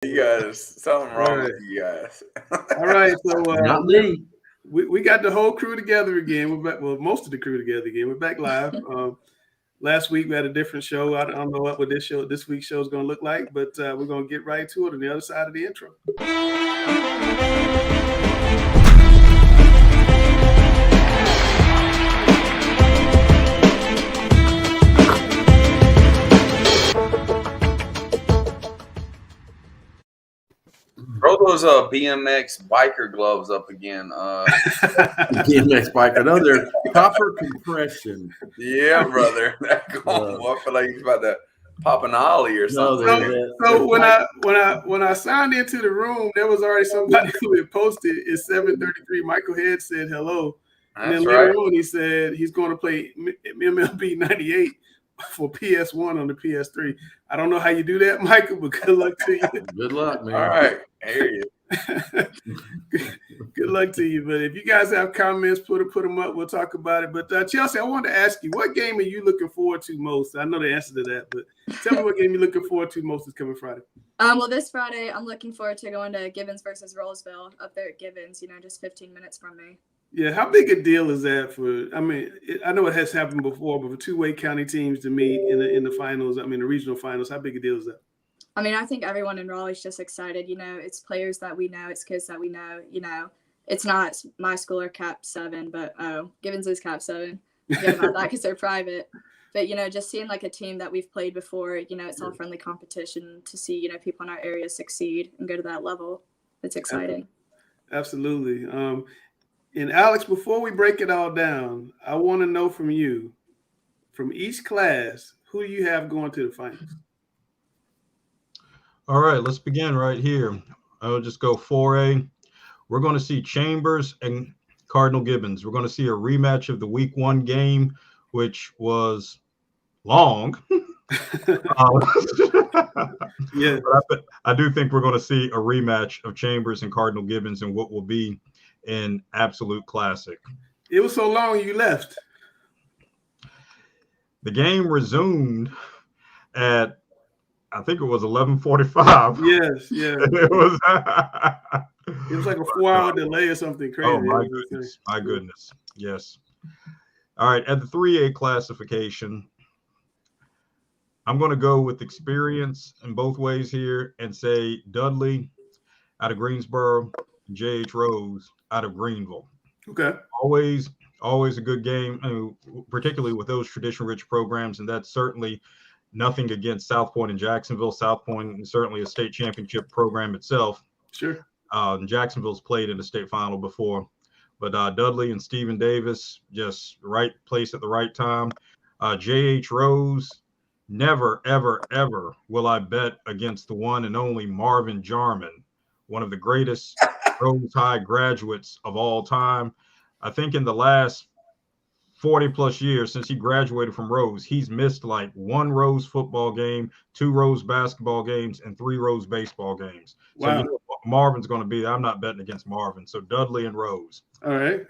You guys, something wrong right. with you guys. All right, so Not me. we got the whole crew together again. We're back. Well, most of the crew together again. We're back live. Last week we had a different show. I don't know what this week's show is going to look like, but we're going to get right to it on the other side of the intro. Throw those BMX biker gloves up again. BMX biker. No, they're copper compression. Yeah, brother. I feel like he's about to pop an ollie or something. So when I signed into the room, there was already somebody who had posted. It's 7:33. Michael Head said hello, and then later on he said he's going to play MLB 98 for PS1 on the PS3. I don't know how you do that, Michael, but good luck to you. Good luck, man. All right, here you. Good luck to you. But if you guys have comments, put them up. We'll talk about it. But Chelsea, I wanted to ask you, what game are you looking forward to most? I know the answer to that, but tell me what game you're looking forward to most is coming Friday. Well, this Friday, I'm looking forward to going to Gibbons versus Rollsville up there at Gibbons. Just 15 minutes from me. Yeah, how big a deal is that for? I mean, I know it has happened before, but for two Wake County teams to meet in the finals, the regional finals, how big a deal is that? I mean, I think everyone in Raleigh's just excited. It's players that we know, it's kids that we know. It's not my school or Cap 7, but Gibbons is Cap 7. Forget about that because they're private. But just seeing like a team that we've played before, it's all friendly competition to see people in our area succeed and go to that level. It's exciting. Absolutely. And Alex, before we break it all down, I want to know from you, from each class, who do you have going to the finals? All right, let's begin right here. I'll just go 4A. We're going to see Chambers and Cardinal Gibbons. We're going to see a rematch of the week 1 game, which was long. Yeah, but I do think we're going to see a rematch of Chambers and Cardinal Gibbons in what will be an absolute classic. It was so long you left. The game resumed at, I think it was 11:45. Yes, yeah. It was like a 4-hour delay or something crazy. Oh my goodness. Yes. All right, at the 3A classification, I'm going to go with experience in both ways here and say Dudley out of Greensboro, J.H. Rose out of Greenville. Okay. Always a good game, particularly with those tradition-rich programs, and that's certainly nothing against South Point and Jacksonville. South Point is certainly a state championship program itself. Sure. Jacksonville's played in the state final before, but Dudley and Stephen Davis, just right place at the right time. J.H. Rose, never, ever, ever will I bet against the one and only Marvin Jarman, one of the greatest Rose High graduates of all time. I think in the last 40 plus years since he graduated from Rose, he's missed like 1 Rose football game, 2 Rose basketball games, and 3 Rose baseball games. Wow. So Marvin's going to be there. I'm not betting against Marvin. So Dudley and Rose. All right.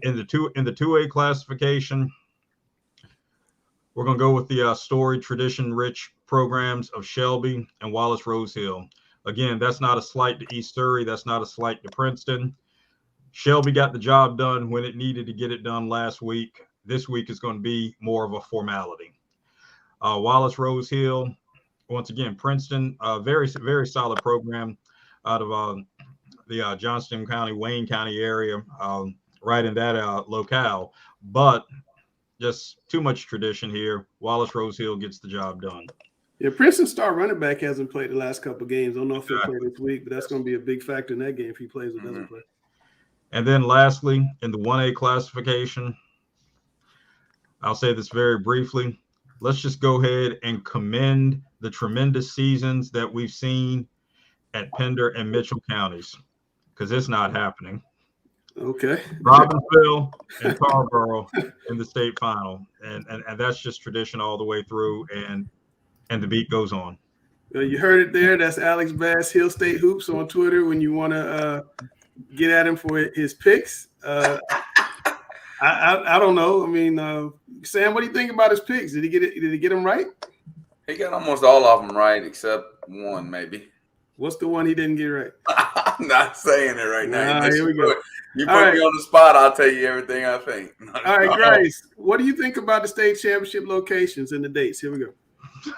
In the 2A classification, we're going to go with the storied tradition-rich programs of Shelby and Wallace Rose Hill. Again, that's not a slight to East Surrey. That's not a slight to Princeton. Shelby got the job done when it needed to get it done last week. This week is going to be more of a formality. Wallace Rose Hill, once again, Princeton, very, very solid program out of the Johnston County, Wayne County area, right in that locale. But just too much tradition here. Wallace Rose Hill gets the job done. Yeah, Princeton's star running back hasn't played the last couple of games. I don't know if he'll play this week, but that's going to be a big factor in that game if he plays or doesn't play. And then lastly, in the 1A classification, I'll say this very briefly. Let's just go ahead and commend the tremendous seasons that we've seen at Pender and Mitchell counties, because it's not happening. Okay. Robbinsville and Tarboro in the state final. And that's just tradition all the way through, and the beat goes on. You heard it there. That's Alex Bass, Hill State Hoops on Twitter when you want to get at him for his picks. I don't know. I mean, Sam, what do you think about his picks? Did he get them right? He got almost all of them right except one, maybe. What's the one he didn't get right? I'm not saying it right now. Here we go. You put me on the spot, I'll tell you everything I think. All right, Grace, what do you think about the state championship locations and the dates? Here we go.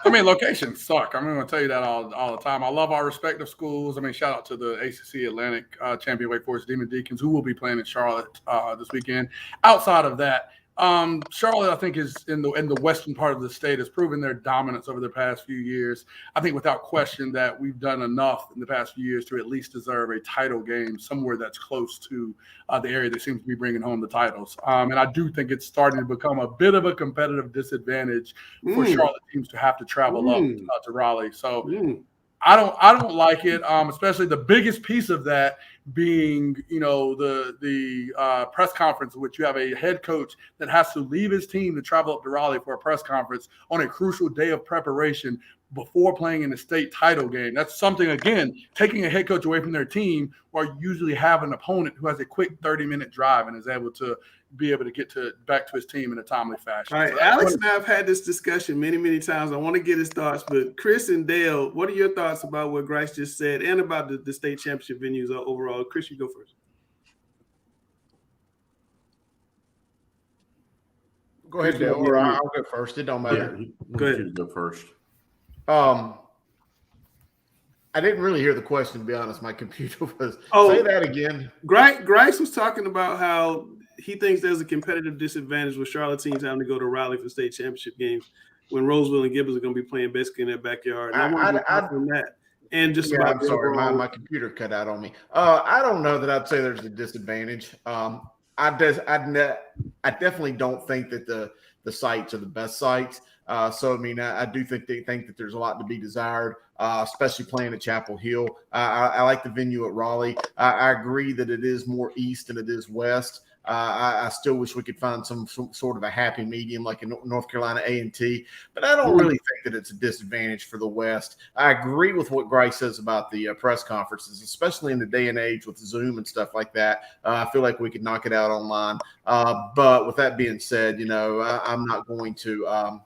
I mean, locations suck. I'm going to tell you that all the time. I love our respective schools. I mean, shout out to the ACC Atlantic champion Wake Forest Demon Deacons, who will be playing in Charlotte this weekend. Outside of that, Charlotte, I think, is in the western part of the state, has proven their dominance over the past few years. I think without question that we've done enough in the past few years to at least deserve a title game somewhere that's close to the area that seems to be bringing home the titles. And I do think it's starting to become a bit of a competitive disadvantage for Charlotte teams to have to travel up to Raleigh. So I don't like it, especially the biggest piece of that being, the press conference, in which you have a head coach that has to leave his team to travel up to Raleigh for a press conference on a crucial day of preparation before playing in the state title game. That's something, again, taking a head coach away from their team, where you usually have an opponent who has a quick 30-minute drive and is able to get back to his team in a timely fashion. All right, so Alex and I have had this discussion many, many times. I want to get his thoughts, but Chris and Dale, what are your thoughts about what Grice just said and about the state championship venues overall? Chris, you go first. Go ahead, Dale, or I'll go first. It don't matter. Yeah, Go ahead. You go first. I didn't really hear the question, to be honest. My computer was. Say that again. Grice was talking about how he thinks there's a competitive disadvantage with Charlotte teams having to go to Raleigh for state championship games when Roseville and Gibbons are going to be playing basically in their backyard. And I want to from that. And just about I'm sorry, my computer cut out on me. I don't know that I'd say there's a disadvantage. I definitely don't think that the sites are the best sites. So, I mean, I do think that there's a lot to be desired, especially playing at Chapel Hill. I like the venue at Raleigh. I agree that it is more east than it is west. I still wish we could find some sort of a happy medium like in North Carolina A&T, but I don't really think that it's a disadvantage for the West. I agree with what Grice says about the press conferences, especially in the day and age with Zoom and stuff like that. I feel like we could knock it out online. But with that being said, I'm not going to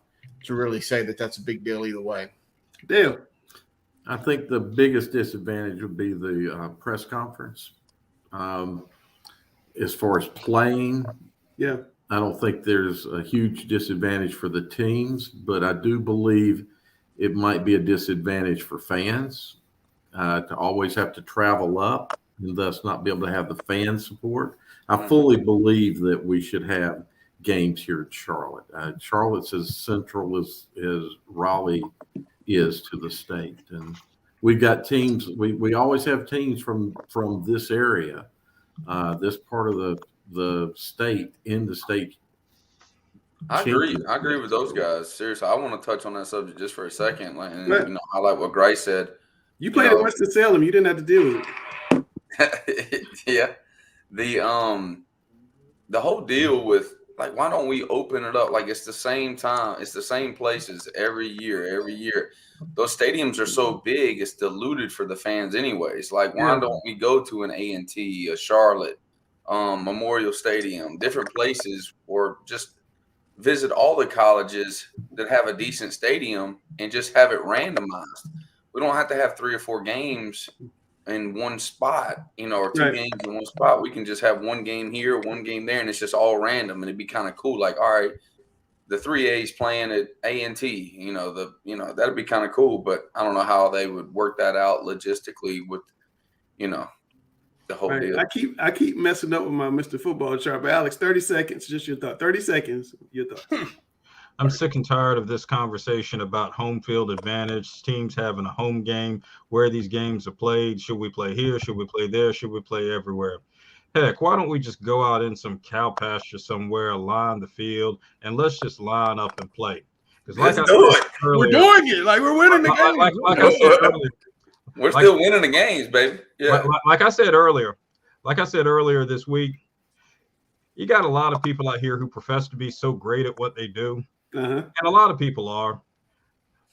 really say that that's a big deal either way. Dale. I think the biggest disadvantage would be the press conference. As far as playing, I don't think there's a huge disadvantage for the teams, but I do believe it might be a disadvantage for fans to always have to travel up and thus not be able to have the fan support. I fully believe that we should have games here in Charlotte. Charlotte's as central as Raleigh is to the state, and we've got teams. We always have teams from this area. This part of the state in the state. I agree with those guys. Seriously, I want to touch on that subject just for a second. I like what Grice said. You played at Winston-Salem. You didn't have to deal with it. Yeah. The whole deal with, why don't we open it up? It's the same time. It's the same places every year. Those stadiums are so big, it's diluted for the fans anyways. Why don't we go to an A&T, a Charlotte, Memorial Stadium, different places, or just visit all the colleges that have a decent stadium and just have it randomized. We don't have to have 3 or 4 games in one spot, or 2 games in one spot. We can just have one game here, one game there, and it's just all random, and it'd be kind of cool. All right, the 3A's playing at A&T, that'd be kind of cool, but I don't know how they would work that out logistically with, the whole deal. I keep messing up with my Mr. Football chart, but Alex, 30 seconds, just your thought. 30 seconds, your thoughts. I'm sick and tired of this conversation about home field advantage, teams having a home game, where these games are played. Should we play here? Should we play there? Should we play everywhere? Heck, why don't we just go out in some cow pasture somewhere, line the field, and let's just line up and play? Because let's do it. We're doing it. We're winning the game. Like I said earlier, we're still winning the games, baby. Yeah. Like I said earlier this week, you got a lot of people out here who profess to be so great at what they do. And a lot of people are.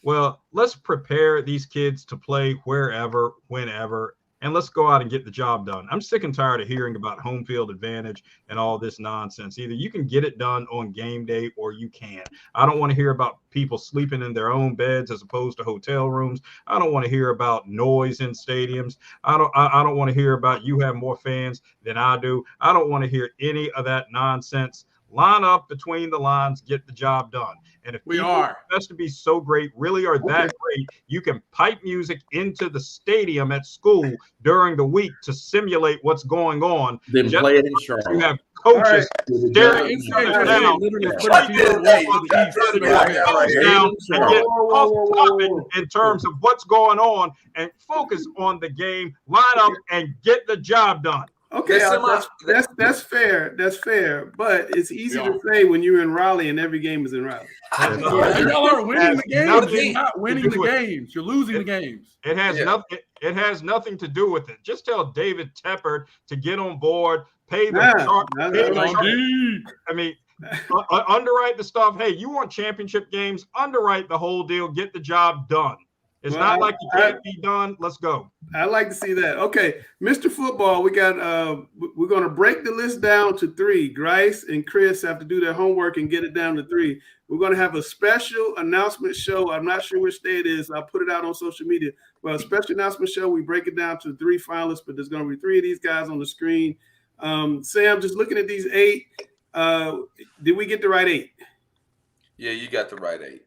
Well, let's prepare these kids to play wherever, whenever, and let's go out and get the job done. I'm sick and tired of hearing about home field advantage and all this nonsense. Either you can get it done on game day or you can't. I don't want to hear about people sleeping in their own beds as opposed to hotel rooms. I don't want to hear about noise in stadiums. I don't want to hear about you have more fans than I do. I don't want to hear any of that nonsense. Line up between the lines, get the job done. And if We people are. best to be so great, really are that great, you can pipe music into the stadium at school during the week to simulate what's going on. Then Just play it in you Charlotte. have coaches staring Yeah, each other NCHSAA down. literally and put trying people to away get to the east. down Right. and get off topic in terms of what's going on and focus on the game, line up, and get the job done. Okay, that's fair. That's fair. But it's easy to say when you're in Raleigh and every game is in Raleigh. Y'all are winning the games. You're not winning the do it. games. You're losing the games. It has nothing. It has nothing to do with it. Just tell David Tepper to get on board. Pay the. I mean, underwrite the stuff. Hey, you want championship games? Underwrite the whole deal. Get the job done. It's not like you can't be done. Let's go. I like to see that. Okay, Mr. Football, we got. We're going to break the list down to 3. Grice and Chris have to do their homework and get it down to 3. We're going to have a special announcement show. I'm not sure which day it is. I'll put it out on social media. Well, a special announcement show. We break it down to 3 finalists, but there's going to be 3 of these guys on the screen. Sam, just looking at these 8. Did we get the right 8? Yeah, you got the right 8.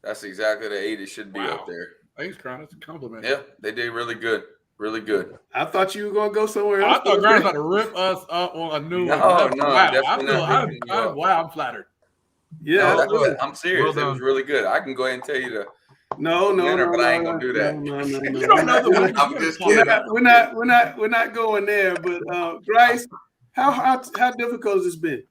That's exactly the 8 it should be up there. Thanks, Crown. That's a compliment. Yeah, they did really good. Really good. I thought you were going to go somewhere else. I thought Crown was about to rip us up on a new one. Wow, I'm flattered. Yeah, no, I'm serious. Well it was really good. I can go ahead and tell you the No, but I ain't gonna do that. No. You don't know the winner. I'm just kidding. We're not going there. But Grice, how difficult has this been?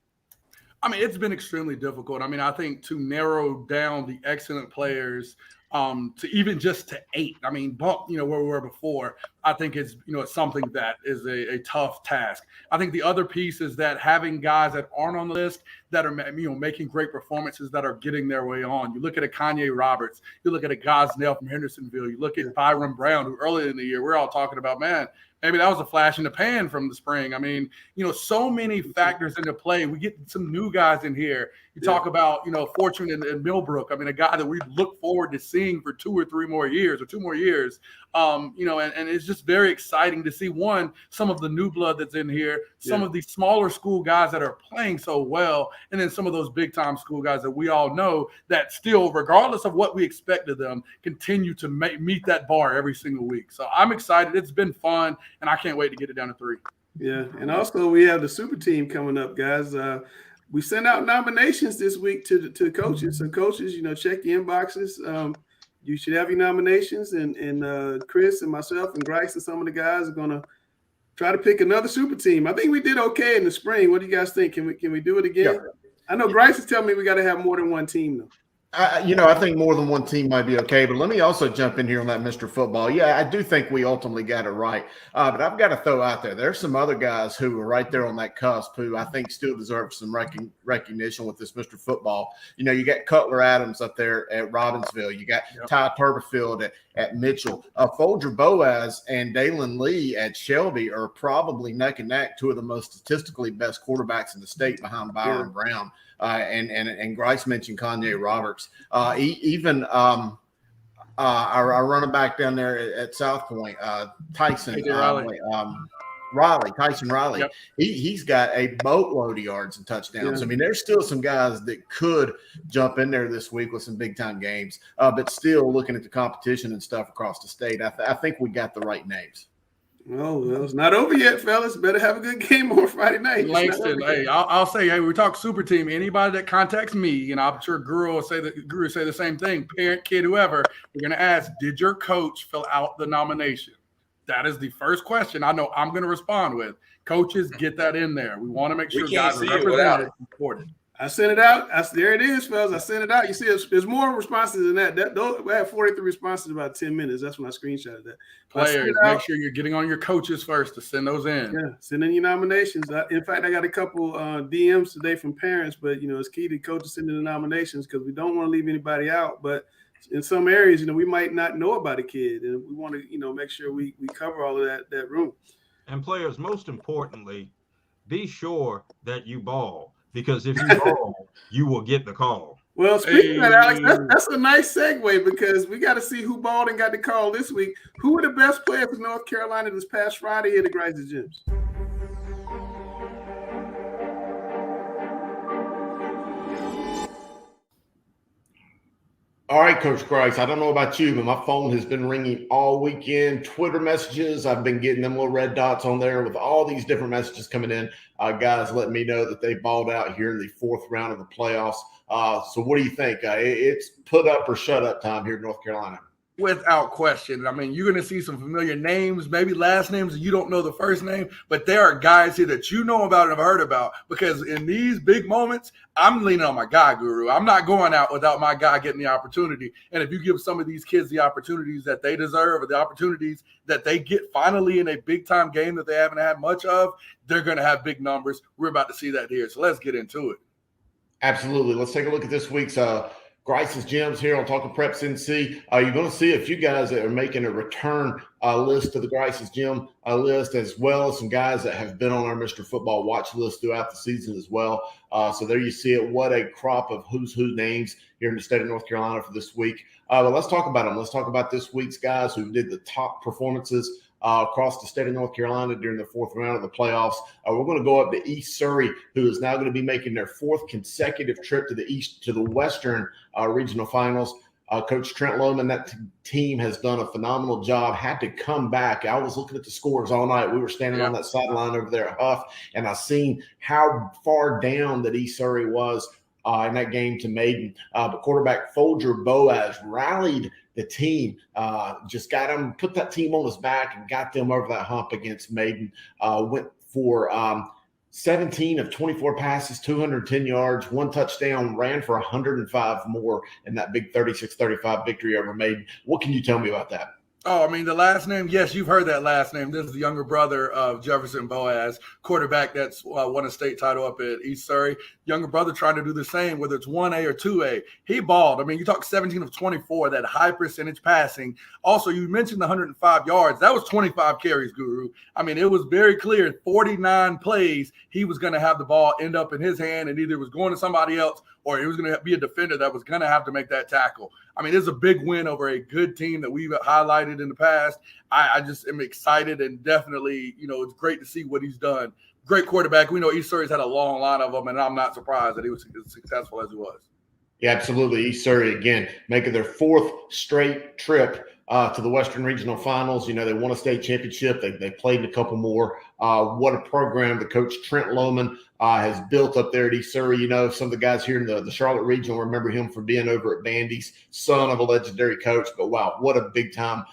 I mean, it's been extremely difficult. I mean, I think to narrow down the excellent players to even just to 8. I mean, bump, where we were before. I think it's, it's something that is a tough task. I think the other piece is that having guys that aren't on the list that are, making great performances that are getting their way on. You look at a Kanye Roberts. You look at a Gosnell from Hendersonville. You look at Byron Brown, who earlier in the year, we're all talking about, man, maybe that was a flash in the pan from the spring. I mean, so many factors into play. We get some new guys in here. You talk about, Fortune and Millbrook. I mean, a guy that we look forward to seeing for 2 or 3 more years or 2 more years. And it's just very exciting to see, one, some of the new blood that's in here, some of these smaller school guys that are playing so well, and then some of those big-time school guys that we all know that still, regardless of what we expect of them, continue to meet that bar every single week. So I'm excited. It's been fun, and I can't wait to get it down to 3. Yeah, and also we have the super team coming up, guys. We sent out nominations this week to coaches. So coaches, check your inboxes. You should have your nominations, and Chris and myself and Grice and some of the guys are going to try to pick another super team. I think we did okay in the spring. What do you guys think? Can we do it again? Yeah. I know Grice is telling me we got to have more than one team though. I think more than one team might be okay, but let me also jump in here on that Mr. Football. Yeah, I do think we ultimately got it right. But I've got to throw out there's some other guys who are right there on that cusp who I think still deserve some recognition with this Mr. Football. You got Cutler Adams up there at Robbinsville. You got Ty Turberfield at Mitchell. Folger Boaz and Dalen Lee at Shelby are probably neck and neck 2 of the most statistically best quarterbacks in the state behind Byron Brown. And Grice mentioned Kanye Roberts. Even our running back down there at South Point, Tyson Riley. Tyson Riley. Yep. He's got a boatload of yards and touchdowns. I mean, there's still some guys that could jump in there this week with some big time games. But still, looking at the competition and stuff across the state, I think we got the right names. Well, it's not over yet, fellas. Better have a good game on Friday night. Langston, I'll say, we talk super team. Anybody that contacts me, I'm sure Guru will say the same thing. Parent, kid, whoever, we're going to ask, did your coach fill out the nomination? That is the first question I know I'm going to respond with. Coaches, get that in there. We want to make sure guys are represented and supported. I sent it out. There it is, fellas. I sent it out. You see, there's more responses than that. We had 43 responses in about 10 minutes. That's when I screenshotted that. Players, make sure you're getting on your coaches first to send those in. Yeah, send in your nominations. In fact, I got a couple DMs today from parents, but, it's key to coaches sending the nominations because we don't want to leave anybody out. But in some areas, we might not know about a kid, and we want to, make sure we cover all of that room. And players, most importantly, be sure that you ball, because if you ball, you will get the call. Well, speaking of that, Alex, that's a nice segue, because we got to see who balled and got the call this week. Who were the best players for North Carolina this past Friday at the Grice's Gyms? All right, Coach Grice, I don't know about you, but my phone has been ringing all weekend. Twitter messages, I've been getting them little red dots on there with all these different messages coming in. Guys letting me know that they balled out here in the 4th round of the playoffs. So what do you think? It's put up or shut up time here in North Carolina. Without question. I mean, you're going to see some familiar names, maybe last names, and you don't know the first name, but there are guys here that you know about and have heard about, because in these big moments, I'm leaning on my guy, Guru. I'm not going out without my guy getting the opportunity. And if you give some of these kids the opportunities that they deserve, or the opportunities that they get finally in a big-time game that they haven't had much of, they're going to have big numbers. We're about to see that here. So let's get into it. Absolutely. Let's take a look at this week's Grice's Gyms here on Talking Preps NC. You're going to see a few guys that are making a return list to the Grice's Gym list, as well as some guys that have been on our Mr. Football watch list throughout the season as well. So there you see it. What a crop of who's who names here in the state of North Carolina for this week. But let's talk about them. Let's talk about this week's guys who did the top performances across the state of North Carolina during the 4th round of the playoffs. We're going to go up to East Surrey, who is now going to be making their 4th consecutive trip to the Western regional finals. Coach Trent Lohman, that team has done a phenomenal job. Had to come back. I was looking at the scores all night. We were standing on that sideline over there at Huff, and I seen how far down that East Surrey was in that game to Maiden. But quarterback Folger Boaz rallied the team, just got him, put that team on his back and got them over that hump against Maiden. Went for 17 of 24 passes, 210 yards, 1 touchdown, ran for 105 more in that big 36-35 victory over Maiden. What can you tell me about that? Oh, I mean, the last name, yes, you've heard that last name. This is the younger brother of Jefferson Boaz, quarterback that's won a state title up at East Surrey. Younger brother trying to do the same, whether it's 1A or 2A. He balled. I mean, you talk 17 of 24, that high percentage passing. Also, you mentioned the 105 yards. That was 25 carries, Guru. I mean, it was very clear, 49 plays, he was going to have the ball end up in his hand, and either it was going to somebody else or it was going to be a defender that was going to have to make that tackle. I mean, it's a big win over a good team that we've highlighted in the past. I just am excited, and definitely, it's great to see what he's done. Great quarterback. We know East Surrey's had a long line of them, and I'm not surprised that he was as successful as he was. Yeah, absolutely. East Surrey, again, making their 4th straight trip to the Western Regional Finals. They won a state championship. They played in a couple more. What a program the coach Trent Lohman has built up there at East Surrey. Some of the guys here in the Charlotte region remember him from being over at Bandy's, son of a legendary coach. But wow, what a big time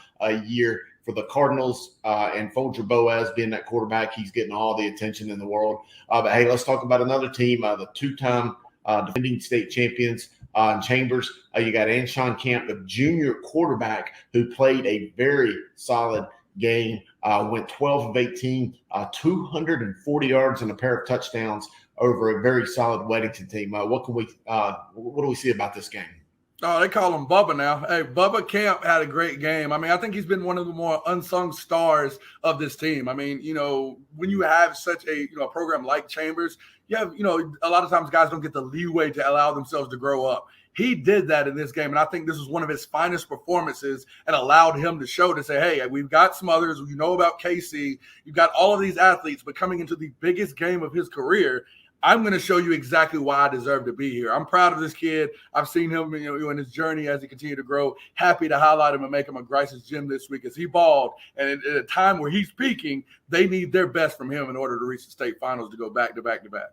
year for the Cardinals, and Folger Boaz being that quarterback. He's getting all the attention in the world. But hey, let's talk about another team, the 2-time defending state champions in Chambers. You got Anshawn Camp, the junior quarterback, who played a very solid game, went 12 of 18, 240 yards and a pair of touchdowns over a very solid Weddington team. What do we see about this game? Oh, they call him Bubba now. Hey, Bubba Camp had a great game. I mean, I think he's been one of the more unsung stars of this team. I mean, when you have such a program like Chambers, you have, a lot of times guys don't get the leeway to allow themselves to grow up. He did that in this game, and I think this was one of his finest performances, and allowed him to show, to say, hey, we've got Smothers, about KC, you've got all of these athletes, but coming into the biggest game of his career, I'm going to show you exactly why I deserve to be here. I'm proud of this kid. I've seen him in his journey as he continued to grow. Happy to highlight him and make him a Grice's Gym this week as he balled. And at a time where he's peaking, they need their best from him in order to reach the state finals, to go back to back to back.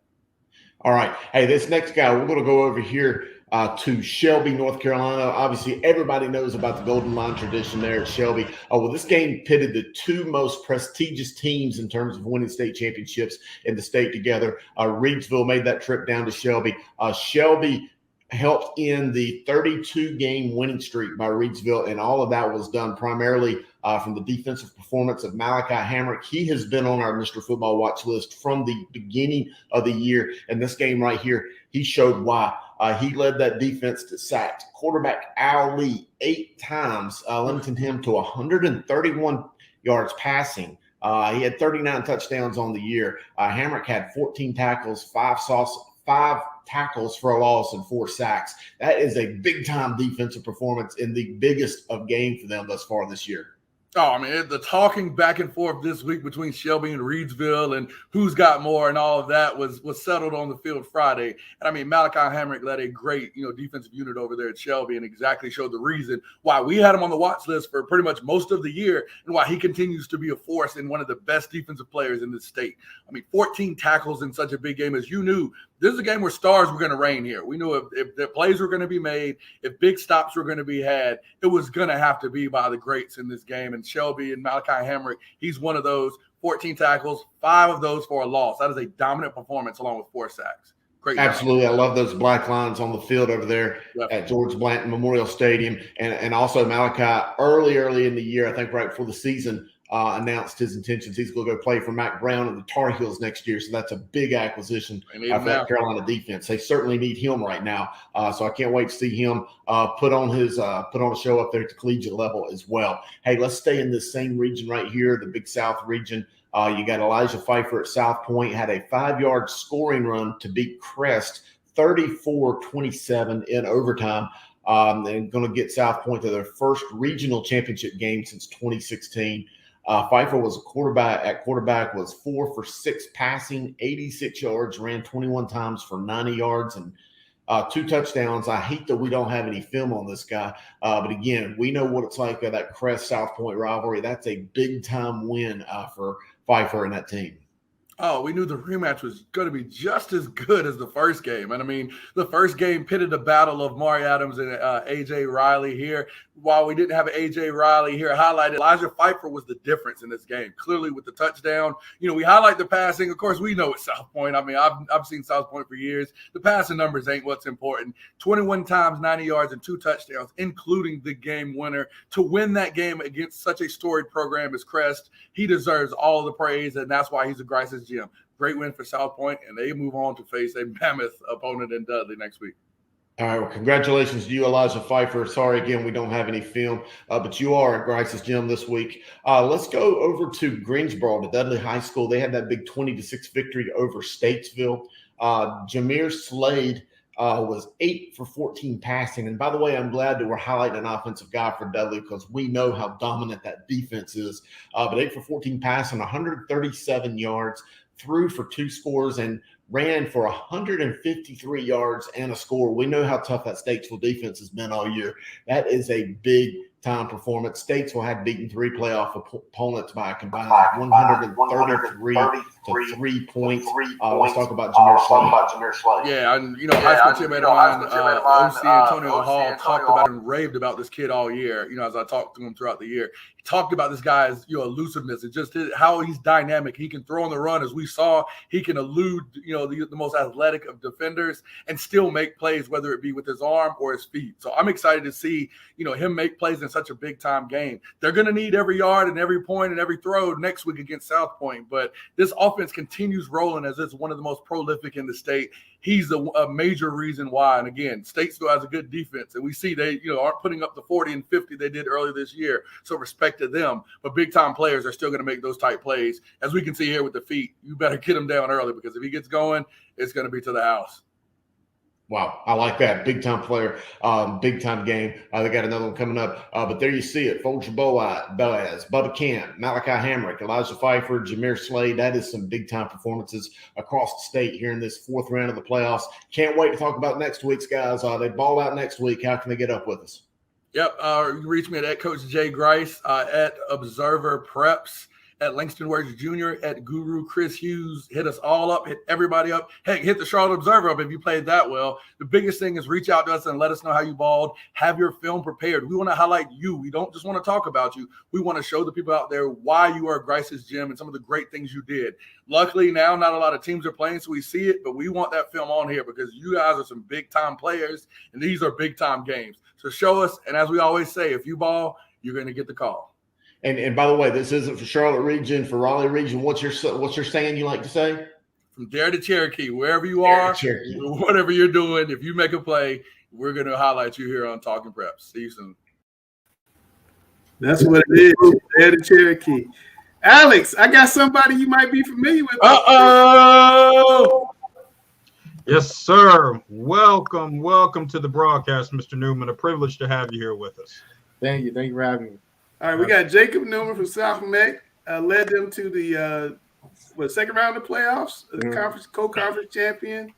All right. Hey, this next guy, we're going to go over here to Shelby, North Carolina. Obviously, everybody knows about the Golden Line tradition there at Shelby. Well, this game pitted the 2 most prestigious teams in terms of winning state championships in the state together. Reidsville made that trip down to Shelby. Shelby helped end the 32-game winning streak by Reidsville, and all of that was done primarily from the defensive performance of Malachi Hamrick. He has been on our Mr. Football watch list from the beginning of the year, and this game right here, he showed why. He led that defense to sacks. Quarterback Al Lee 8 times, limiting him to 131 yards passing. He had 39 touchdowns on the year. Hamrick had 14 tackles, 5 tackles for a loss, and 4 sacks. That is a big-time defensive performance in the biggest of game for them thus far this year. Oh, I mean, the talking back and forth this week between Shelby and Reedsville and who's got more and all of that was settled on the field Friday. And I mean, Malachi Hamrick led a great, defensive unit over there at Shelby and exactly showed the reason why we had him on the watch list for pretty much most of the year and why he continues to be a force and one of the best defensive players in the state. I mean, 14 tackles in such a big game, as you knew. This is a game where stars were going to reign here. We knew if the plays were going to be made, if big stops were going to be had, it was going to have to be by the greats in this game. And Shelby and Malachi Hamrick, he's one of those. 14 tackles, 5 of those for a loss. That is a dominant performance along with 4 sacks. Great. Absolutely. I love those black lines on the field over there at George Blanton Memorial Stadium. And also Malachi early in the year, I think right before the season, announced his intentions. He's going to go play for Mac Brown and the Tar Heels next year. So that's a big acquisition for that Carolina defense. They certainly need him right now. So I can't wait to see him put on a show up there at the collegiate level as well. Hey, let's stay in this same region right here, the Big South region. You got Elijah Pfeiffer at South Point, had a 5-yard scoring run to beat Crest 34-27 in overtime. And going to get South Point to their first regional championship game since 2016. Pfeiffer was a quarterback, was 4 for 6 passing, 86 yards, ran 21 times for 90 yards and 2 touchdowns. I hate that we don't have any film on this guy. But again, we know what it's like, that Crest South Point rivalry. That's a big time win for Pfeiffer and that team. Oh, we knew the rematch was going to be just as good as the first game. And I mean, the first game pitted the battle of Maury Adams and A.J. Riley here. While we didn't have A.J. Riley here highlighted, Elijah Pfeiffer was the difference in this game. Clearly with the touchdown, we highlight the passing. Of course, we know it's South Point. I mean, I've seen South Point for years. The passing numbers ain't what's important. 21 times, 90 yards, and 2 touchdowns, including the game winner. To win that game against such a storied program as Crest, he deserves all the praise, and that's why he's a Grice's Gym. Great win for South Point, and they move on to face a mammoth opponent in Dudley next week. All right, well, congratulations to you, Elijah Pfeiffer. Sorry, again, we don't have any film, but you are at Grice's Gym this week. Let's go over to Greensboro, to Dudley High School. They had that big 20-6 victory over Statesville. Jameer Slade was 8 for 14 passing. And by the way, I'm glad that we're highlighting an offensive guy for Dudley because we know how dominant that defense is. But 8 for 14 passing, 137 yards, threw for 2 scores, and ran for 153 yards and a score. We know how tough that Statesville defense has been all year. That is a big-time performance. Statesville had beaten 3 playoff opponents by a combined 133 to 3 points. Let's talk about Jameer Slade. Yeah, and high school teammate of mine, OC Antonio Hall, talked about and raved about this kid all year. As I talked to him throughout the year, he talked about this guy's elusiveness and just how he's dynamic. He can throw on the run, as we saw. He can elude the most athletic of defenders and still make plays, whether it be with his arm or his feet. So I'm excited to see him make plays in such a big time game. They're going to need every yard and every point and every throw next week against South Point, but this offense continues rolling as it's one of the most prolific in the state. He's a major reason why. And again, Statesville has a good defense, and we see they aren't putting up the 40 and 50 they did earlier this year. So respect to them. But big time players are still going to make those type plays. As we can see here with the feet, you better get him down early because if he gets going, it's going to be to the house. Wow, I like that. Big-time player, big-time game. They got another one coming up. But there you see it. Folger Boaz, Bubba Camp, Malachi Hamrick, Elijah Pfeiffer, Jameer Slade. That is some big-time performances across the state here in this 4th round of the playoffs. Can't wait to talk about next week's guys. They ball out next week. How can they get up with us? Yep. You reach me at Coach Jay Grice, at Observer Preps, at Langston Words Jr., at Guru Chris Hughes. Hit us all up, hit everybody up. Heck, hit the Charlotte Observer up if you played that well. The biggest thing is reach out to us and let us know how you balled. Have your film prepared. We want to highlight you. We don't just want to talk about you. We want to show the people out there why you are Grice's Gym and some of the great things you did. Luckily, now not a lot of teams are playing, so we see it, but we want that film on here because you guys are some big-time players, and these are big-time games. So show us, and as we always say, if you ball, you're going to get the call. And by the way, this isn't for Charlotte region, for Raleigh region. What's your saying you like to say? from Dare to Cherokee, wherever you are, whatever you're doing, if you make a play, we're going to highlight you here on Talking Preps. See you soon. That's what it is. Dare to Cherokee. Alex, I got somebody you might be familiar with. Uh-oh! Yes, sir. Welcome to the broadcast, Mr. Newman. A privilege to have you here with us. Thank you for having me. All right, we got Jacob Newman from South Meck. Led them to the second round of playoffs, the co-conference champion.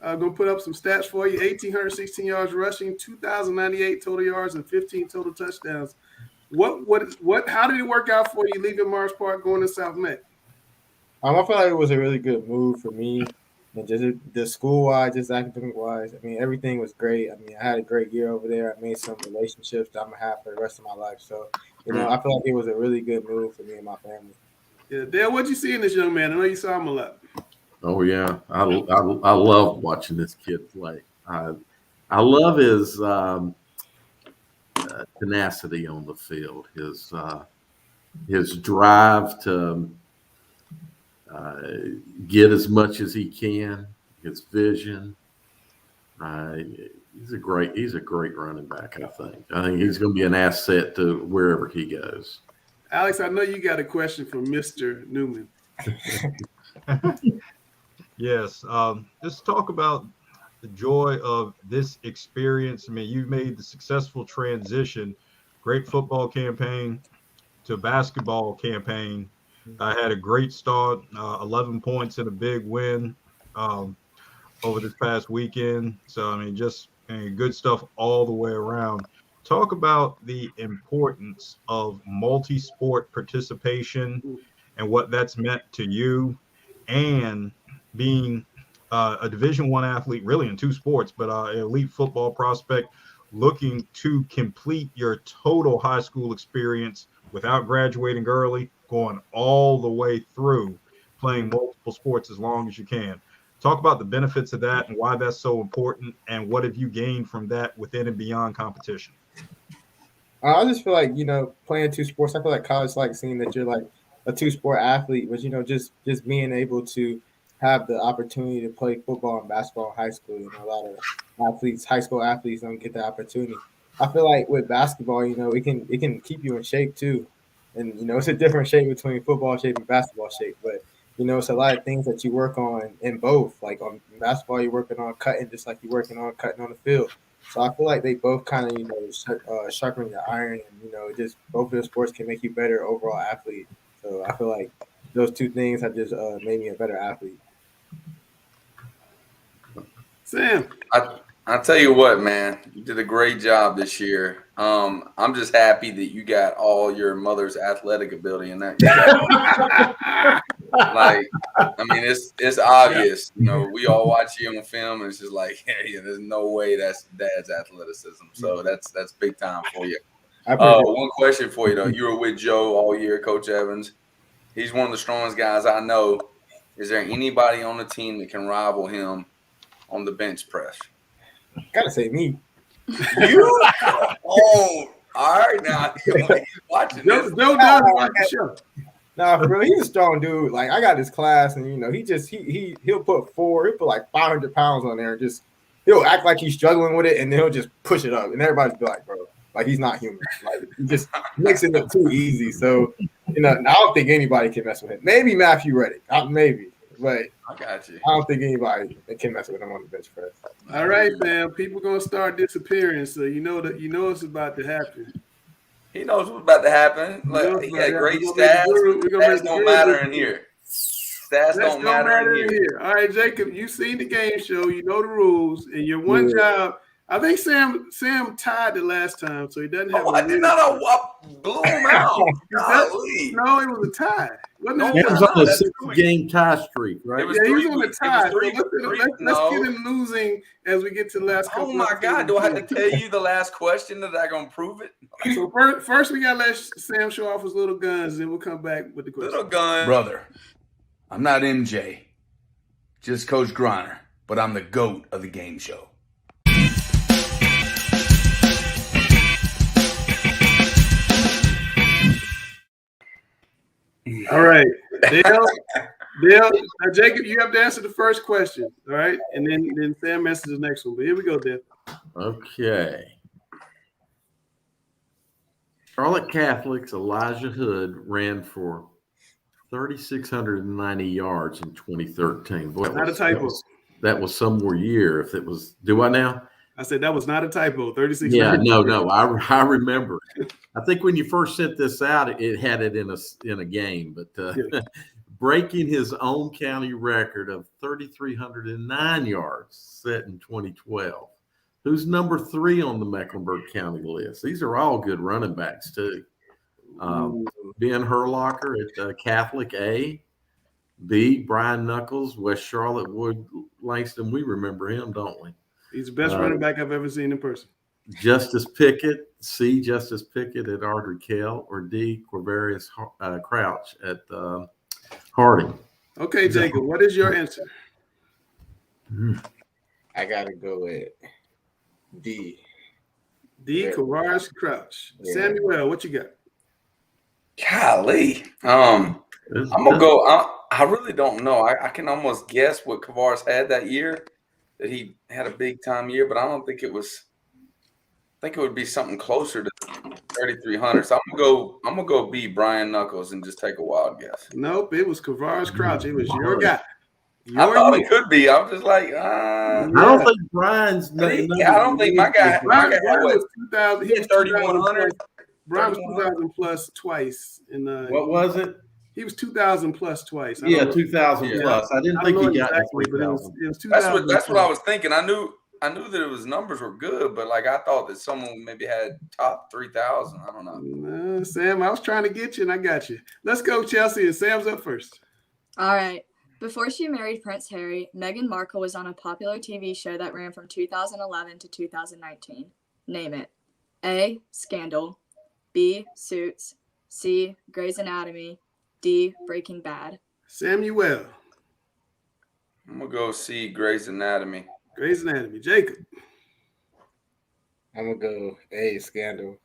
Gonna put up some stats for you: 1,816 yards rushing, 2,098 total yards, and 15 total touchdowns. How did it work out for you leaving Mars Park going to South Meck? I feel like it was a really good move for me, and just the school-wise, just academic-wise. I mean, everything was great. I mean, I had a great year over there. I made some relationships that I'm gonna have for the rest of my life. So, I feel like it was a really good move for me and my family. Yeah, Dale, what'd you see in this young man? I know you saw him a lot. Oh yeah, I love watching this kid play. I love his tenacity on the field, his drive to get as much as he can, his vision. He's a great running back. I think he's going to be an asset to wherever he goes. Alex, I know you got a question for Mr. Newman. Yes, just talk about the joy of this experience. I mean, you've made the successful transition, great football campaign to basketball campaign. I had a great start, 11 points and a big win over this past weekend. So, I mean, just good stuff all the way around. Talk about the importance of multi-sport participation and what that's meant to you, and being a Division I athlete, really in two sports, but an elite football prospect looking to complete your total high school experience without graduating early, going all the way through playing multiple sports as long as you can. Talk about the benefits of that and why that's so important, and what have you gained from that within and beyond competition? I just feel like, playing two sports, I feel like college, like seeing that you're like a two-sport athlete, but, just being able to have the opportunity to play football and basketball in high school. A lot of athletes, high school athletes, don't get the opportunity. I feel like with basketball, it can keep you in shape too. And, it's a different shape between football shape and basketball shape. But, it's a lot of things that you work on in both. Like on basketball, you're working on cutting just like you're working on cutting on the field. So I feel like they both kind of, sharpen the iron, and, just both of the sports can make you better overall athlete. So I feel like those two things have just made me a better athlete. Sam, I tell you what, man, you did a great job this year. I'm just happy that you got all your mother's athletic ability in that. Like, I mean, it's obvious. We all watch you on film, and it's just like, hey, there's no way that's Dad's athleticism. So that's big time for you. One question for you though: you were with Joe all year, Coach Evans. He's one of the strongest guys I know. Is there anybody on the team that can rival him on the bench press? Gotta say me. You? Oh, all right now. He's watching this. Joe does watch the show. Nah, for real, he's a strong dude. Like, I got his class, and he'll put like 500 pounds on there, and he'll act like he's struggling with it, and then he'll just push it up, and everybody's be like, bro, like he's not human. Like, he just makes it look too easy. So, I don't think anybody can mess with him. Maybe Matthew Reddick, maybe, but I got you. I don't think anybody can mess with him on the bench press. All right, man. People gonna start disappearing, so you know it's about to happen. He knows what's about to happen. Like, he got great stats. Stats don't matter in here. Stats don't matter in here. All right, Jacob, you've seen the game show. You know the rules, and your one job. I think Sam tied the last time, so he doesn't have. I did not know what blew him out. No, it was a tie. It was on a 6-game tie streak, right? He was on the tie. Let's get him losing as we get to the last couple. Oh my God! Do I have to tell you the last question that I gonna prove it? So first we gotta let Sam show off his little guns, then we'll come back with the question. Little gun, brother. I'm not MJ, just Coach Griner, but I'm the GOAT of the game show. All right, Dale, Dale, now Jacob, you have to answer the first question, all right? And then Sam answers the next one. But here we go, Dale. Okay. Charlotte Catholic's Elijah Hood ran for 3,690 yards in 2013. Boy, Not a typo. That was some more year. If it was, do I now? I said that was not a typo. 36. Yeah, no. I remember. I think when you first sent this out, it had it in a game, but breaking his own county record of 3,309 yards set in 2012. Who's number 3 on the Mecklenburg County list? These are all good running backs too. Ben Herlocker at Catholic A. B. Brian Knuckles, West Charlotte Wood Langston. We remember him, don't we? He's the best running back I've ever seen in person. Justice Pickett, C. Justice Pickett at Ardrey Kell, or D. Quavarius Crouch at Harding. Okay, Jacob, what is your answer? I gotta go with D. D. Quavarius Crouch. Yeah. Samuel, what you got? Golly. I'm gonna go. I really don't know. I can almost guess what Quavarius had that year, that he had a big time year, but I don't think it was. I think it would be something closer to 3,300. So I'm gonna go B. Brian Knuckles and just take a wild guess. Nope, it was Quavarius Crouch. It was your guy. I thought it could be. I'm just like, I don't think Brian's. I don't think my guy. Brian was 2,000. He had 3,100. Brian was 2,000 plus twice. What was it? He was 2,000 plus twice. 2,000 plus. I didn't think he got exactly, but it was 2,000. That's what I was thinking. I knew that it was numbers were good, but like I thought that someone maybe had top 3,000. I don't know. Sam, I was trying to get you, and I got you. Let's go, Chelsea, and Sam's up first. All right. Before she married Prince Harry, Meghan Markle was on a popular TV show that ran from 2011 to 2019. Name it. A. Scandal. B. Suits. C. Grey's Anatomy. D. Breaking Bad. Samuel. I'm going to go C. Grey's Anatomy. Grey's Anatomy. Jacob. I'm going to go A. Scandal.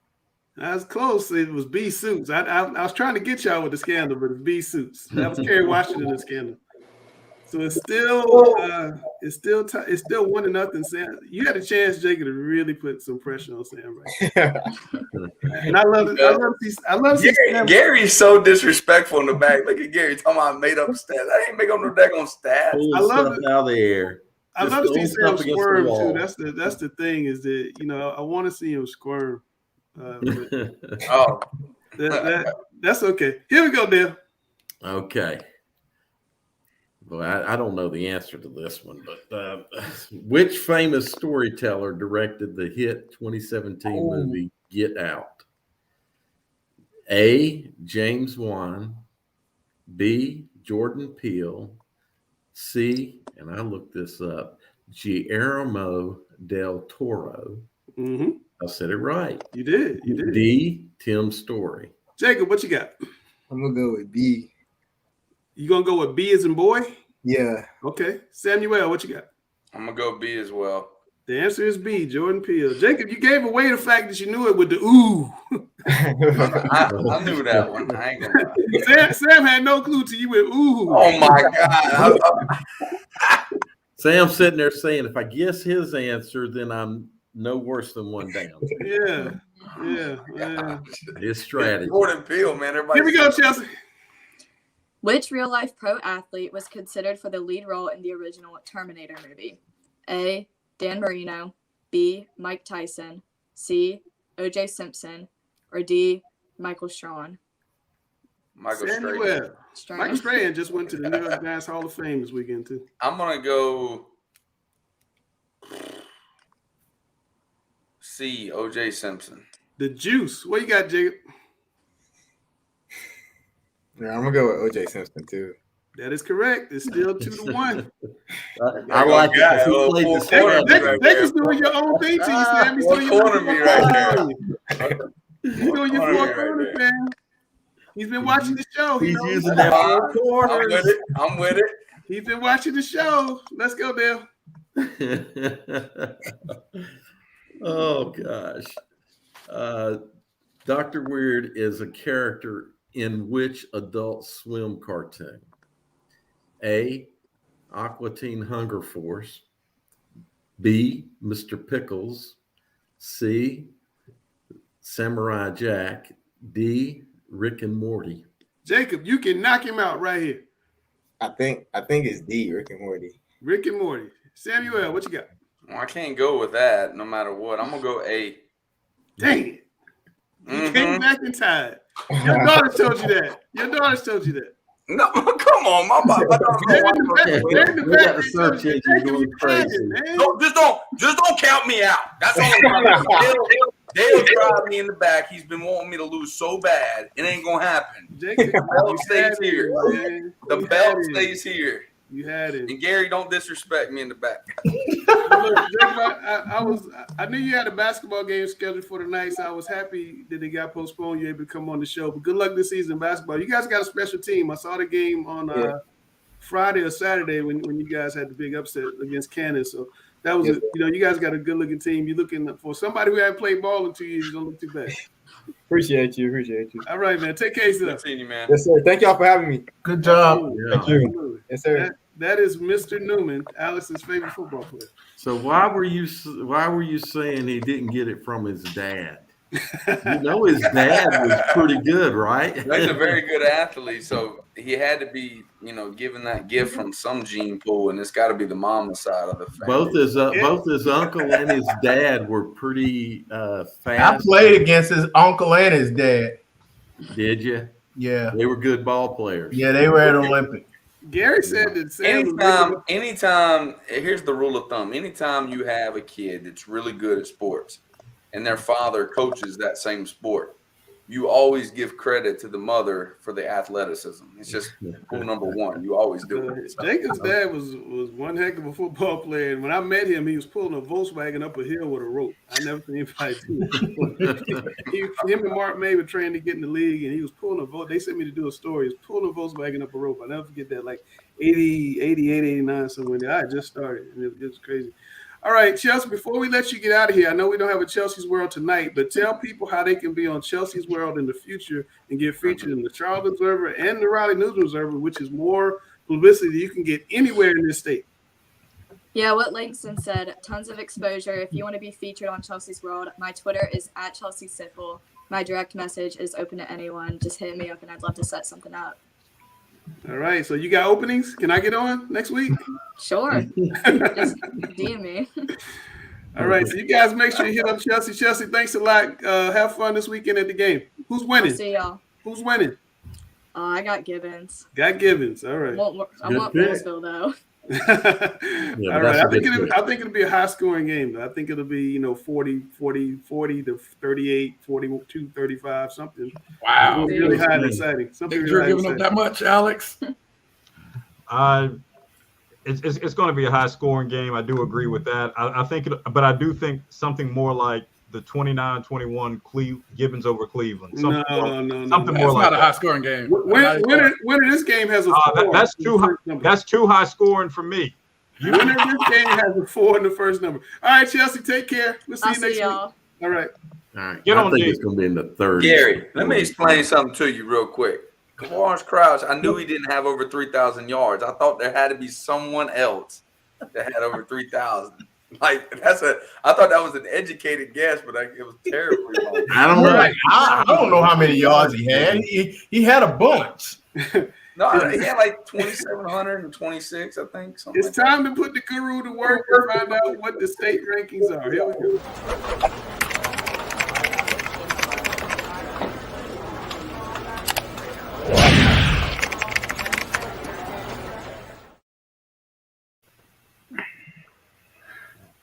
I was close. It was B. Suits. I was trying to get y'all with the Scandal, but it's B. Suits. That was Kerry Washington in the Scandal. So it's still 1-0. Sam, you had a chance, Jacob, to really put some pressure on Sam right now. And I love it. Gary's so disrespectful in the back. Look at Gary talking about made up stats. I ain't make up no daggone stats. I love it. Out of the air. I love to see Sam squirm too. That's the thing is that I want to see him squirm. That's okay. Here we go, Dale. Okay. Well, I don't know the answer to this one, but which famous storyteller directed the hit 2017 movie Get Out? A. James Wan, B. Jordan Peele, C. And I looked this up, Guillermo del Toro. Mm-hmm. I said it right. You did. D. Tim Story. Jacob, what you got? I'm gonna go with B. You gonna go with B as in boy? Yeah. Okay. Samuel, what you got? I'm gonna go B as well. The answer is B, Jordan Peele. Jacob, you gave away the fact that you knew it with the ooh. I knew that one. I ain't gonna lie. Sam had no clue till you went ooh. Oh my God. Sam's sitting there saying, if I guess his answer, then I'm no worse than one down. Yeah. His strategy. Jordan Peele, man. Everybody. Here we go, Chelsea. Which real-life pro athlete was considered for the lead role in the original Terminator movie? A. Dan Marino. B. Mike Tyson. C. O.J. Simpson. Or D. Michael Strahan. Michael Strahan just went to the New York Giants Hall of Fame this weekend, too. I'm going to go C. O.J. Simpson. The Juice. What you got, Jacob? Yeah, I'm gonna go with O.J. Simpson too. That is correct. It's still 2-1. I like it. They just doing your own thing to you, Sam. He's doing your me right there. He's doing your four corners, man. He's been watching the show. He's using that four corners. I'm with it. He's been watching the show. Let's go, Dale. Oh gosh. Dr. Weird is a character in which Adult Swim cartoon? A, Aqua Teen Hunger Force, B, Mr. Pickles, C, Samurai Jack, D, Rick and Morty. Jacob, you can knock him out right here. I think it's D, Rick and Morty. Rick and Morty. Samuel, what you got? Well, I can't go with that no matter what. I'm going to go A. Dang it. You came back in time. Your daughter told you that. No, come on, my Just don't count me out. That's all. They'll drive me in the back. He's been wanting me to lose so bad. It ain't gonna happen. Jacob, the belt stays here. The belt stays here. You had it. And Gary, don't disrespect me in the back. Look, Jacob, I knew you had a basketball game scheduled for tonight, so I was happy that it got postponed. You're able to come on the show. But good luck this season in basketball. You guys got a special team. I saw the game on Friday or Saturday when you guys had the big upset against Kansas. So that was you guys got a good looking team. You're looking for somebody who hadn't played ball in 2 years. You don't look too bad. Appreciate you. All right, man. Take care of yourself. Good seeing you, man. Yes, sir. Thank y'all for having me. Good job. Thank you. Yes, sir. That is Mr. Newman, Alex's favorite football player. So why were you saying he didn't get it from his dad? You know his dad was pretty good, right? He's a very good athlete, so he had to be, given that gift from some gene pool, and it's got to be the mama's side of the family. Both his uncle and his dad were pretty fast. I played against his uncle and his dad. Did you? Yeah. They were good ball players. Yeah, they were at Olympic. Gary said that anytime, here's the rule of thumb. Anytime you have a kid that's really good at sports and their father coaches that same sport, you always give credit to the mother for the athleticism. It's just rule number one. You always do it. Jacob's dad was one heck of a football player. And when I met him, he was pulling a Volkswagen up a hill with a rope. I never seen anybody do it. Him and Mark May were trying to get in the league, and he was pulling a Volkswagen. They sent me to do a story. He was pulling a Volkswagen up a rope. I'll never forget that, like 88, 89, somewhere there. I just started, and it was crazy. All right, Chelsea, before we let you get out of here, I know we don't have a Chelsea's World tonight, but tell people how they can be on Chelsea's World in the future and get featured in the Charlotte Observer and the Raleigh News Observer, which is more publicity than you can get anywhere in this state. Yeah, what Langston said, tons of exposure. If you want to be featured on Chelsea's World, my Twitter is @ChelseaSiffle. My direct message is open to anyone. Just hit me up, and I'd love to set something up. All right, so you got openings? Can I get on next week? Sure. Just DM me. All right, so you guys make sure you hit up Chelsea. Chelsea, thanks a lot. Have fun this weekend at the game. Who's winning? I'll see y'all. Who's winning? I got Gibbons. Got Gibbons. All right. I want Louisville, though. All right. I think it'll be a high scoring game, though. I think it'll be, 40 to 38, 42, 35, something. Wow. Really high and exciting. Think you're giving up that much, Alex? It's going to be a high scoring game. I do agree with that. But I do think something more like the 29-21 Gibbons over Cleveland. No. Something more It's like not a high scoring game. Winner this game has a 4. That's too high. That's too high scoring for me. Winner this game has a 4 in the first number. All right, Chelsea, take care. We'll see you next y'all. week. All right. I think it's going to be in the third. Gary, let me explain something to you real quick. Lawrence Krause, I knew he didn't have over 3,000 yards. I thought there had to be someone else that had over 3,000. I thought that was an educated guess, but it was terribly wrong. I don't know. I don't know how many yards he had. He had a bunch. No, he had like 2,726, I think. It's time to put the guru to work and find out what the state rankings are. Here we go.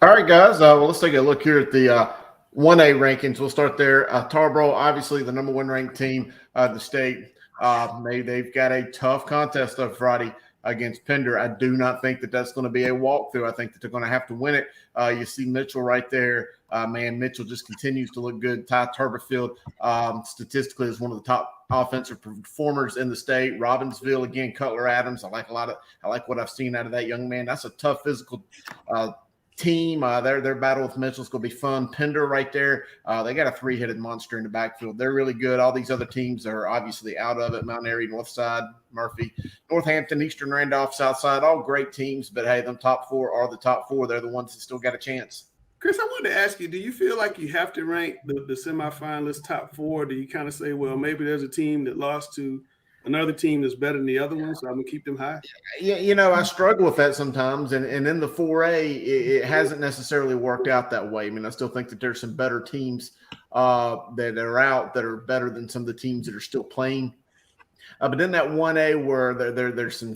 All right, guys. Well, let's take a look here at the 1A rankings. We'll start there. Tarboro, obviously the number 1 ranked team of the state. They've got a tough contest on Friday against Pender. I do not think that that's going to be a walkthrough. I think that they're going to have to win it. You see Mitchell right there. Mitchell just continues to look good. Ty Turberfield statistically is one of the top offensive performers in the state. Robbinsville, again, Cutler Adams. I like what I've seen out of that young man. That's a tough physical team. Their battle with Mitchell is going to be fun. Pender right there. They got a 3-headed monster in the backfield. They're really good. All these other teams are obviously out of it. Mount Airy, Northside, Murphy, Northampton, Eastern Randolph, Southside, all great teams. But, hey, them top 4 are the top 4. They're the ones that still got a chance. Chris, I wanted to ask you, do you feel like you have to rank the semifinalists top 4? Do you kind of say, well, maybe there's a team that lost to another team that's better than the other one, so I'm going to keep them high? Yeah, I struggle with that sometimes. And in the 4A, it hasn't necessarily worked out that way. I mean, I still think that there's some better teams that are out that are better than some of the teams that are still playing. But in that 1A where there's some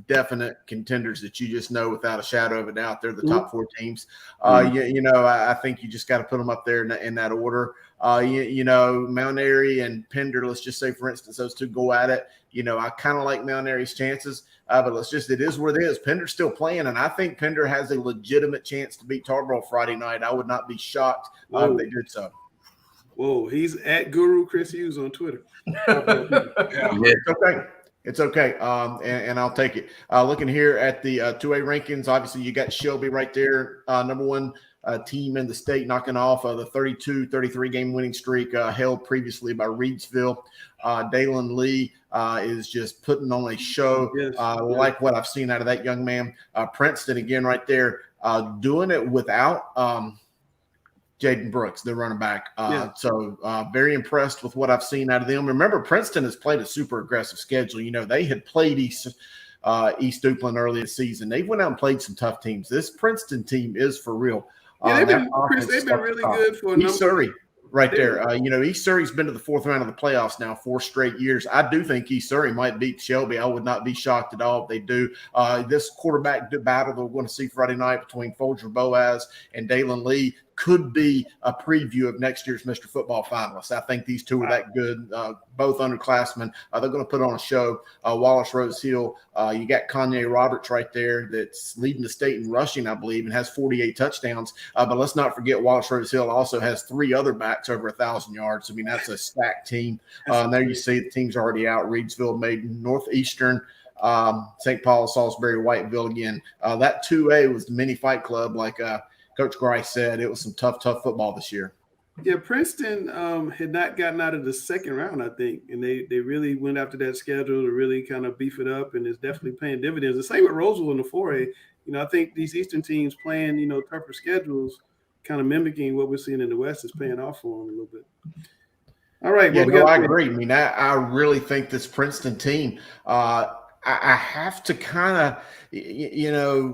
definite contenders that you just know without a shadow of a doubt, they're the top 4 teams. I think you just got to put them up there in that order. Mount Airy and Pender, let's just say, for instance, those two go at it. I kind of like Mount Airy's chances, but it is what it is. Pender's still playing, and I think Pender has a legitimate chance to beat Tarboro Friday night. I would not be shocked if they did so. Whoa, he's at Guru Chris Hughes on Twitter. It's okay. And I'll take it. Looking here at the 2A rankings, obviously you got Shelby right there, number 1 team in the state, knocking off the 32-33 game winning streak held previously by Reidsville. Dalen Lee is just putting on a show. Like what I've seen out of that young man. Princeton again right there, doing it without Jaden Brooks, the running back. So very impressed with what I've seen out of them. Remember, Princeton has played a super aggressive schedule. They had played East Duplin early this season. They went out and played some tough teams. This Princeton team is for real. They've been really good for a East Surrey right there. East Surrey's been to the 4th round of the playoffs now 4 straight years. I do think East Surrey might beat Shelby. I would not be shocked at all if they do. This quarterback battle that we're going to see Friday night between Folger Boaz and Dalen Lee could be a preview of next year's Mr. Football finalists. I think these two are that good, both underclassmen. They're going to put on a show. Wallace Rose Hill, you got Kanye Roberts right there that's leading the state in rushing, I believe, and has 48 touchdowns. But let's not forget Wallace Rose Hill also has 3 other backs over 1,000 yards. I mean, that's a stacked team. There you see the team's already out. Reidsville, Maiden, Northeastern, St. Paul, Salisbury, Whiteville again. That 2A was the mini fight club like Coach Grice said. It was some tough football this year. Yeah, Princeton had not gotten out of the 2nd round, I think, and they really went after that schedule to really kind of beef it up, and it's definitely paying dividends. The same with Roseville in the 4A. I think these Eastern teams playing, tougher schedules, kind of mimicking what we're seeing in the West, is paying off for them a little bit. All right. I agree. I mean, I really think this Princeton team, I have to kind of,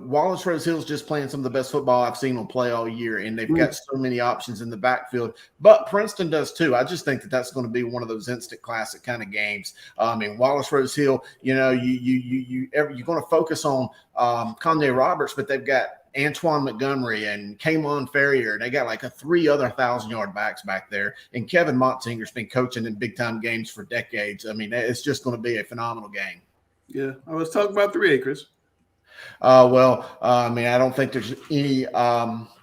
Wallace Rose Hill's just playing some of the best football I've seen them play all year, and they've got so many options in the backfield. But Princeton does too. I just think that that's going to be one of those instant classic kind of games. Wallace Rose Hill, you're going to focus on Kanye Roberts, but they've got Antoine Montgomery and Kamon Ferrier. They got like 3 other 1,000-yard backs back there. And Kevin Montzinger's been coaching in big-time games for decades. I mean, it's just going to be a phenomenal game. Yeah. I was talking about 3A, Chris. I don't think there's any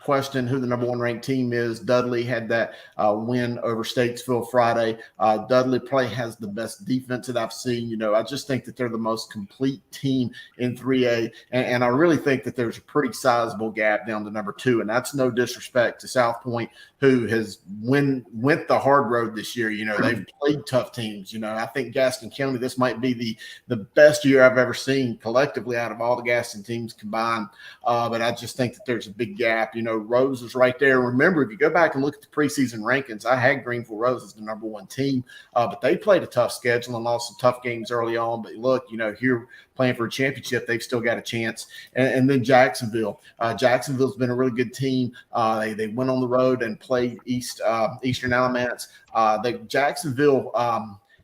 question who the number 1 ranked team is. Dudley had that win over Statesville Friday. Dudley probably has the best defense that I've seen. I just think that they're the most complete team in 3A, and I really think that there's a pretty sizable gap down to number 2, and that's no disrespect to South Point, who has went the hard road this year. They've played tough teams. I think Gaston County, this might be the best year I've ever seen collectively out of all the Gaston teams combined. But I just think that there's a big gap. Rose is right there. Remember, if you go back and look at the preseason rankings, I had Greenville Rose as the number 1 team, but they played a tough schedule and lost some tough games early on. But look, here playing for a championship, they've still got a chance. And then Jacksonville. Jacksonville's been a really good team. They went on the road and played Eastern Alamance. Jacksonville.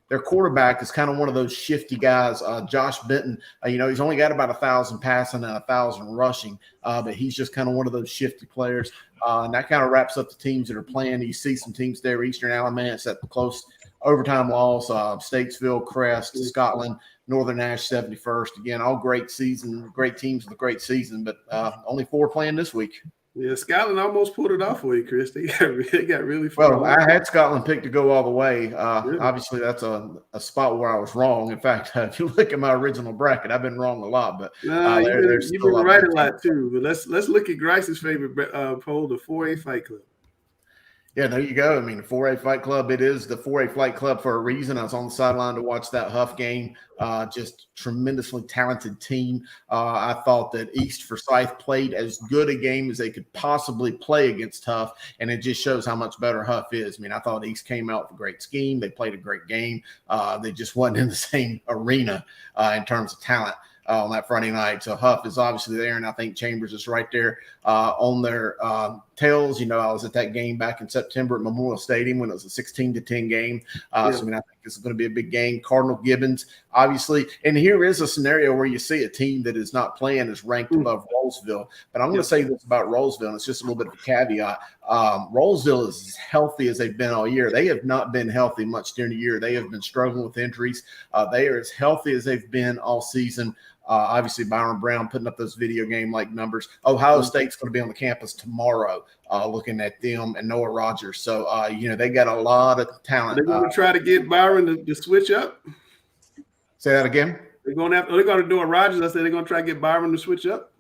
Their quarterback is kind of one of those shifty guys. Josh Benton, he's only got about 1,000 passing and 1,000 rushing, but he's just kind of one of those shifty players. And that kind of wraps up the teams that are playing. You see some teams there, Eastern Alamance at the close overtime loss, Statesville, Crest, Scotland, Northern Ash, 71st. Again, all great teams with a great season, but only 4 playing this week. Yeah, Scotland almost pulled it off for you, Chris. They got really Well, far. I had Scotland picked to go all the way. Obviously, that's a spot where I was wrong. In fact, if you look at my original bracket, I've been wrong a lot. But you've been right a lot too. But let's look at Grice's favorite poll, the 4A Fight Club. Yeah, there you go. I mean, the 4A Fight Club, it is the 4A Fight Club for a reason. I was on the sideline to watch that Huff game. Just tremendously talented team. I thought that East Forsyth played as good a game as they could possibly play against Huff, and it just shows how much better Huff is. I mean, I thought East came out with a great scheme. They played a great game. They just wasn't in the same arena in terms of talent. On that Friday night. So Huff is obviously there, and I think Chambers is right there on their tails. You know, I was at that game back in September at Memorial Stadium when it was a 16-10 game. So, I mean, I think this is going to be a big game. Cardinal Gibbons, obviously. And here is a scenario where you see a team that is not playing is ranked above Rolesville. But I'm going to say this about Rolesville, and it's just a little bit of a caveat. Rolesville is as healthy as they've been all year. They have not been healthy much during the year. They have been struggling with injuries. They are as healthy as they've been all season. Obviously, Byron Brown putting up those video game-like numbers. Ohio State's going to be on the campus tomorrow looking at them and Noah Rogers. So, you know, they got a lot of talent. They're going to try to get Byron to switch up? Say that again? They're going to do a Rogers. I said they're going to try to get Byron to switch up?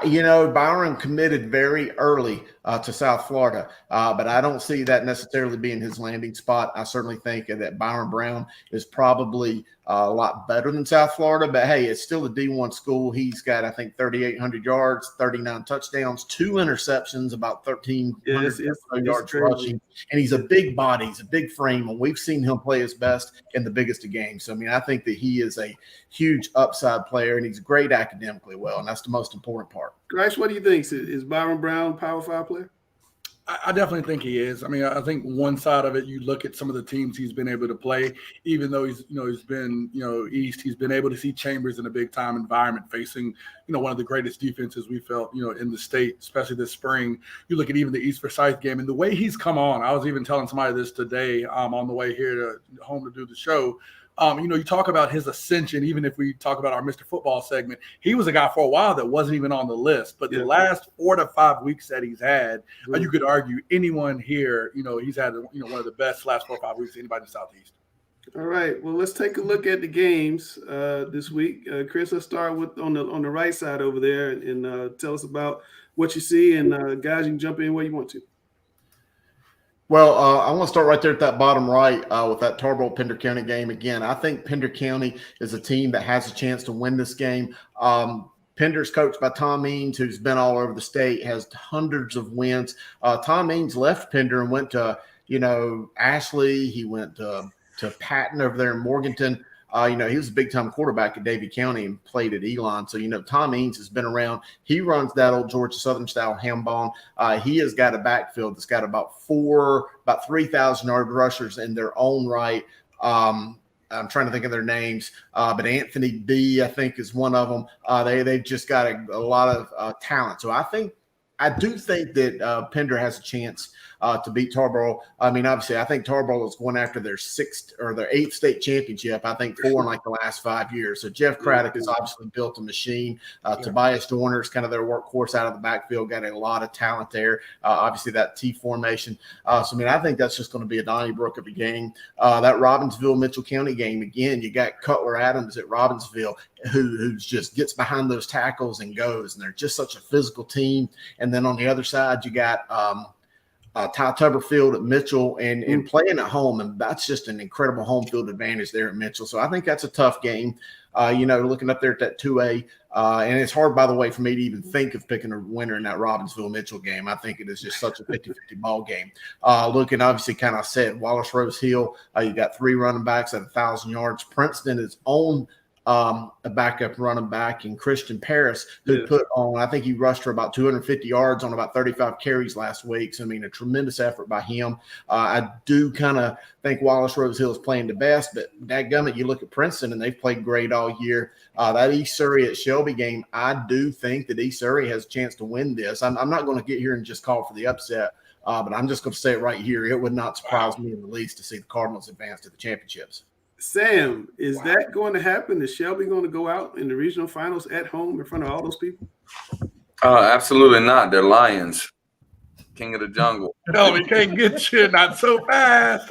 You know, Byron committed very early to South Florida, but I don't see that necessarily being his landing spot. I certainly think that Byron Brown is probably a lot better than South Florida, but hey, it's still a D1 school. He's got, I think, 3,800 yards, 39 touchdowns, 2 interceptions, about 1,300 yards rushing, and he's a big body. He's a big frame, and we've seen him play his best in the biggest of games. So, I mean, I think that he is a huge upside player, and he's great academically well, and that's the most important part. Grace, what do you think? Is Byron Brown a Power 5 player? I definitely think he is. I mean, I think one side of it, you look at some of the teams he's been able to play, even though he's been, East, he's been able to see Chambers in a big time environment facing, one of the greatest defenses we felt, in the state, especially this spring. You look at even the East Forsyth game and the way he's come on. I was even telling somebody this today on the way here to home to do the show. You talk about his ascension, even if we talk about our Mr. Football segment, he was a guy for a while that wasn't even on the list. But the last 4 to 5 weeks that he's had, you could argue anyone here, he's had, one of the best last 4 or 5 weeks anybody in the Southeast. All right. Well, let's take a look at the games this week. Chris, let's start with on the right side over there and tell us about what you see. And guys, you can jump in where you want to. Well, I want to start right there at that bottom right with that Tarboro Pender County game. Again, I think Pender County is a team that has a chance to win this game. Pender's coached by Tom Means, who's been all over the state, has hundreds of wins. Tom Means left Pender and went to, Ashley. He went to Patton over there in Morganton. He was a big-time quarterback at Davie County and played at Elon. So, Tom Means has been around. He runs that old Georgia Southern-style ham ball. He has got a backfield that's got about 3,000-yard rushers in their own right. I'm trying to think of their names, but Anthony B, I think, is one of them. They've just got a lot of talent. So I do think that Pender has a chance to beat Tarboro. I mean, obviously, I think Tarboro is going after their 6th or their 8th state championship. I think 4 in like the last 5 years. So Jeff Craddock has obviously built a machine. Tobias Dorner's kind of their workhorse out of the backfield. Got a lot of talent there. Obviously, that T formation. I think that's just going to be a Donnybrook of a game. That Robbinsville Mitchell County game again. You got Cutler Adams at Robbinsville, who just gets behind those tackles and goes. And they're just such a physical team. And then on the other side, you got Ty Tuberfield at Mitchell and playing at home. And that's just an incredible home field advantage there at Mitchell. So I think that's a tough game. Looking up there at that 2A. And it's hard, by the way, for me to even think of picking a winner in that Robbinsville Mitchell game. I think it is just such a 50-50 ball game. Looking, obviously, kind of said, Wallace Rose Hill, you got 3 running backs at 1,000 yards. Princeton is on a backup running back in Christian Paris, who put on, I think he rushed for about 250 yards on about 35 carries last week. So, a tremendous effort by him. I do kind of think Wallace Rose Hill is playing the best, but dadgummit, you look at Princeton, and they've played great all year. That East Surrey at Shelby game, I do think that East Surrey has a chance to win this. I'm not going to get here and just call for the upset, but I'm just going to say it right here. It would not surprise me in the least to see the Cardinals advance to the championships. Sam, is that going to happen? Is Shelby going to go out in the regional finals at home in front of all those people? Absolutely not. They're Lions. King of the jungle. No, we can't get you. Not so fast.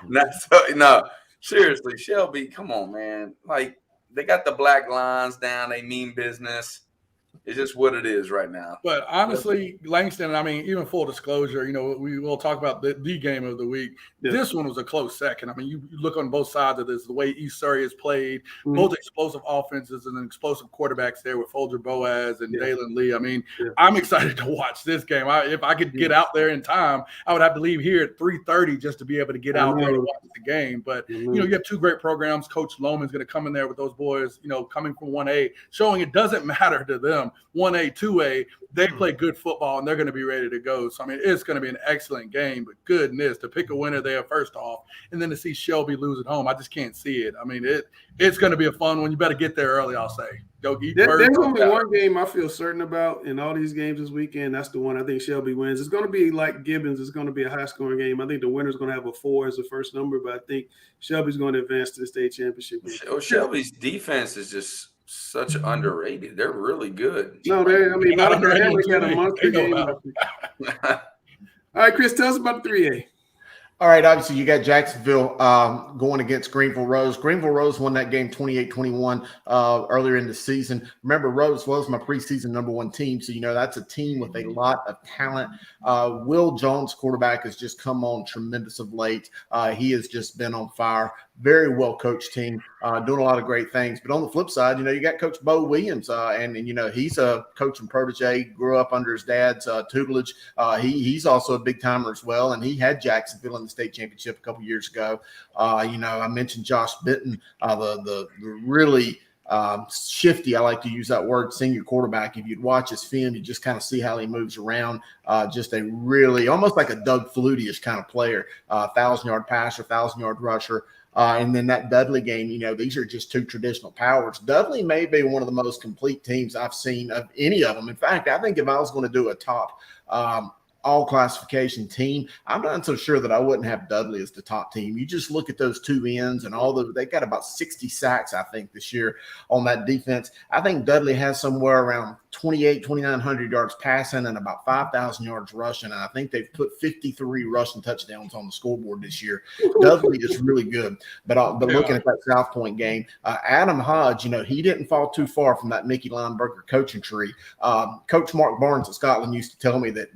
No, seriously, Shelby, come on, man. Like, they got the black lines down. They mean business. It's just what it is right now. But honestly, Langston, I mean, even full disclosure, we will talk about the game of the week. Yeah. This one was a close second. I mean, you look on both sides of this, the way East Surrey has played, both explosive offenses and explosive quarterbacks there with Folger Boaz and Dalen Lee. I mean, I'm excited to watch this game. If I could get out there in time, I would have to leave here at 3:30 just to be able to get out there to watch the game. But, you have two great programs. Coach Lohman's going to come in there with those boys, coming from 1A, showing it doesn't matter to them. 1A, 2A, they play good football, and they're going to be ready to go. So, I mean, it's going to be an excellent game. But goodness, to pick a winner there first off, and then to see Shelby lose at home, I just can't see it. I mean, it's going to be a fun one. You better get there early, I'll say. Go eat first. There's only one game I feel certain about in all these games this weekend. That's the one I think Shelby wins. It's going to be like Gibbons. It's going to be a high-scoring game. I think the winner's going to have a 4 as the first number, but I think Shelby's going to advance to the state championship game. Shelby's defense is just such underrated. They're really good. No, not underrated. Got a monster game. All right, Chris, tell us about the 3A. All right, obviously you got Jacksonville going against Greenville Rose. Greenville Rose won that game 28-21 earlier in the season. Remember, Rose was my preseason number 1 team, so that's a team with a lot of talent. Will Jones, quarterback, has just come on tremendous of late. He has just been on fire. Very well coached team, doing a lot of great things. But on the flip side, you got Coach Bo Williams, and he's a coach and protege. Grew up under his dad's tutelage. He's also a big timer as well, and he had Jacksonville in the state championship a couple years ago. I mentioned Josh Bitton, the really shifty, I like to use that word, senior quarterback. If you'd watch his film, you just kind of see how he moves around. Just a really almost like a Doug Flutie-ish kind of player, 1,000-yard passer, 1,000-yard rusher. And then that Dudley game, these are just two traditional powers. Dudley may be one of the most complete teams I've seen of any of them. In fact, I think if I was going to do a top all classification team, I'm not so sure that I wouldn't have Dudley as the top team. You just look at those two ends and they got about 60 sacks, I think, this year on that defense. I think Dudley has somewhere around 2,900 yards passing and about 5,000 yards rushing. And I think they've put 53 rushing touchdowns on the scoreboard this year. Dudley is really good. But looking at that South Point game, Adam Hodge, he didn't fall too far from that Mickey Lineberger coaching tree. Coach Mark Barnes at Scotland used to tell me that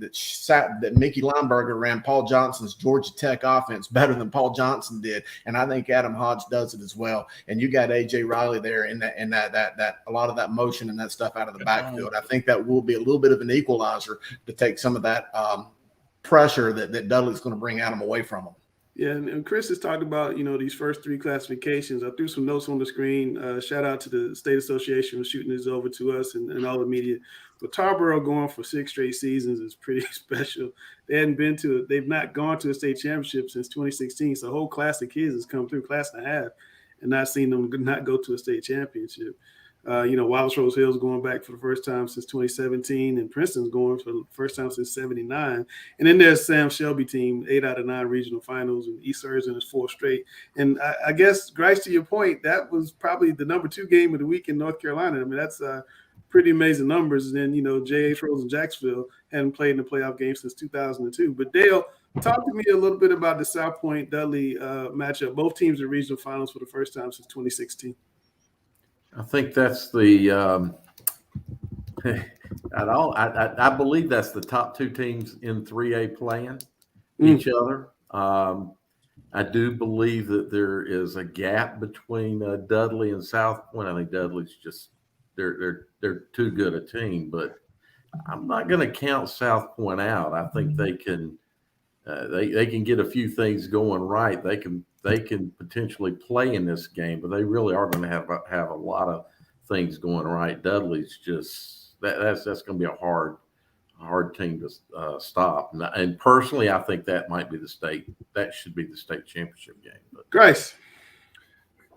Mickey Lineberger ran Paul Johnson's Georgia Tech offense better than Paul Johnson did. And I think Adam Hodge does it as well. And you got A.J. Riley there in that a lot of that motion and that stuff out of the backfield. I think that will be a little bit of an equalizer to take some of that pressure that Dudley's going to bring Adam away from him. Yeah, and Chris has talked about, these first 3 classifications. I threw some notes on the screen. Shout out to the State Association for shooting this over to us and all the media. But Tarboro going for 6 straight seasons is pretty special. They've not gone to a state championship since 2016. So a whole class of kids has come through, class and a half, and not seen them not go to a state championship. Wallace Rose Hill's going back for the first time since 2017, and Princeton's going for the first time since 79. And then there's Sam Shelby team, 8 out of 9 regional finals, and East Surrey's in his 4th straight. And I guess, Grice, to your point, that was probably the number 2 game of the week in North Carolina. I mean, that's pretty amazing numbers. And then, J.H. Rose and Jacksonville hadn't played in the playoff game since 2002. But Dale, talk to me a little bit about the South Point Dudley matchup. Both teams are regional finals for the first time since 2016. I think that's the I believe that's the top 2 teams in 3A playing each other. I do believe that there is a gap between Dudley and South Point. I think Dudley's just they're too good a team, but I'm not going to count South Point out. I think they can get a few things going right. They can potentially play in this game, but they really are going to have a lot of things going right. Dudley's just that's going to be a hard team to stop. And personally, I think that should be the state championship game. But Grace.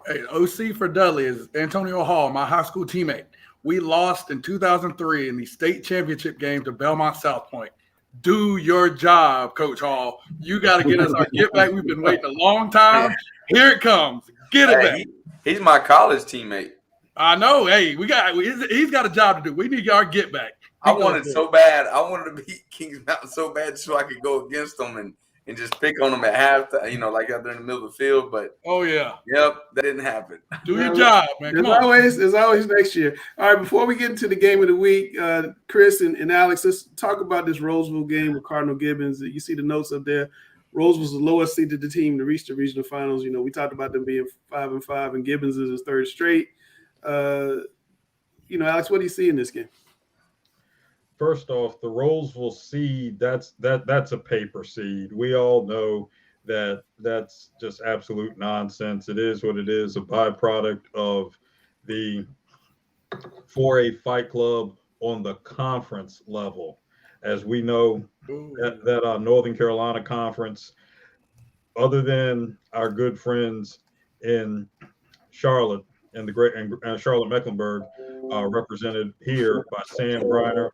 Hey, OC for Dudley is Antonio Hall, my high school teammate. We lost in 2003 in the state championship game to Belmont South Point. Do your job, Coach Hall. You got to get us our get back. We've been waiting a long time. Here it comes. Get it back. He's my college teammate. I know. Hey, he's got a job to do. We need our get back. I wanted so bad. I wanted to beat Kings Mountain so bad so I could go against them and just pick on them at halftime, like out there in the middle of the field. But yep, that didn't happen. Do your job, man. Come on. There's always next year. All right, before we get into the game of the week, Chris and Alex, let's talk about this Roseville game with Cardinal Gibbons. You see the notes up there. Roseville's the lowest seeded team to reach the regional finals. We talked about them being 5-5, and Gibbons is his third straight. Alex, what do you see in this game? First off, the Roseville seed, that's a paper seed. We all know that that's just absolute nonsense. It is what it is, a byproduct of the 4A Fight Club on the conference level. As we know, that Northern Carolina conference, other than our good friends in Charlotte and Charlotte Mecklenburg, represented here by Sam Griner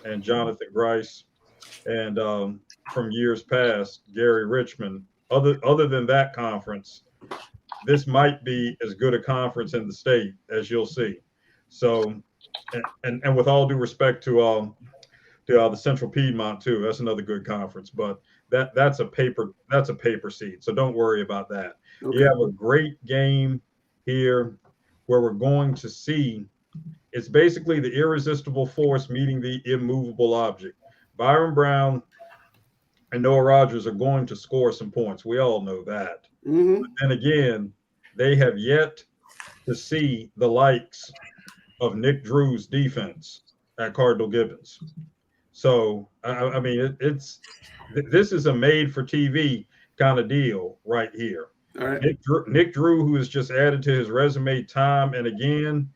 and Jonathan Grice, and from years past, Gary Richmond. Other than that conference, this might be as good a conference in the state as you'll see. So, and with all due respect to the Central Piedmont too, that's another good conference. But that's a paper seed. So don't worry about that. Okay. You have a great game here where we're going to see. It's basically the irresistible force meeting the immovable object. Byron Brown and Noah Rogers are going to score some points. We all know that. Mm-hmm. But then again, they have yet to see the likes of Nick Drew's defense at Cardinal Gibbons. So, I mean, this is a made-for-TV kind of deal right here. All right. Nick Drew, who has just added to his resume time and again,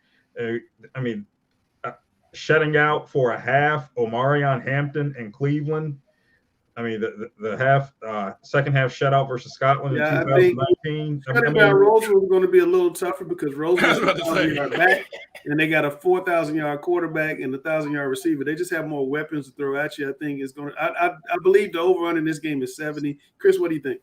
shutting out for a half Omarion Hampton and Cleveland. I mean, the second half shutout versus Scotland in 2019. Roseville was going to be a little tougher because Roseville is 1,000-yard back, and they got a 4,000-yard quarterback and a 1,000-yard receiver. They just have more weapons to throw at you. I think it's going to. I believe the over-run in this game is 70. Chris, what do you think?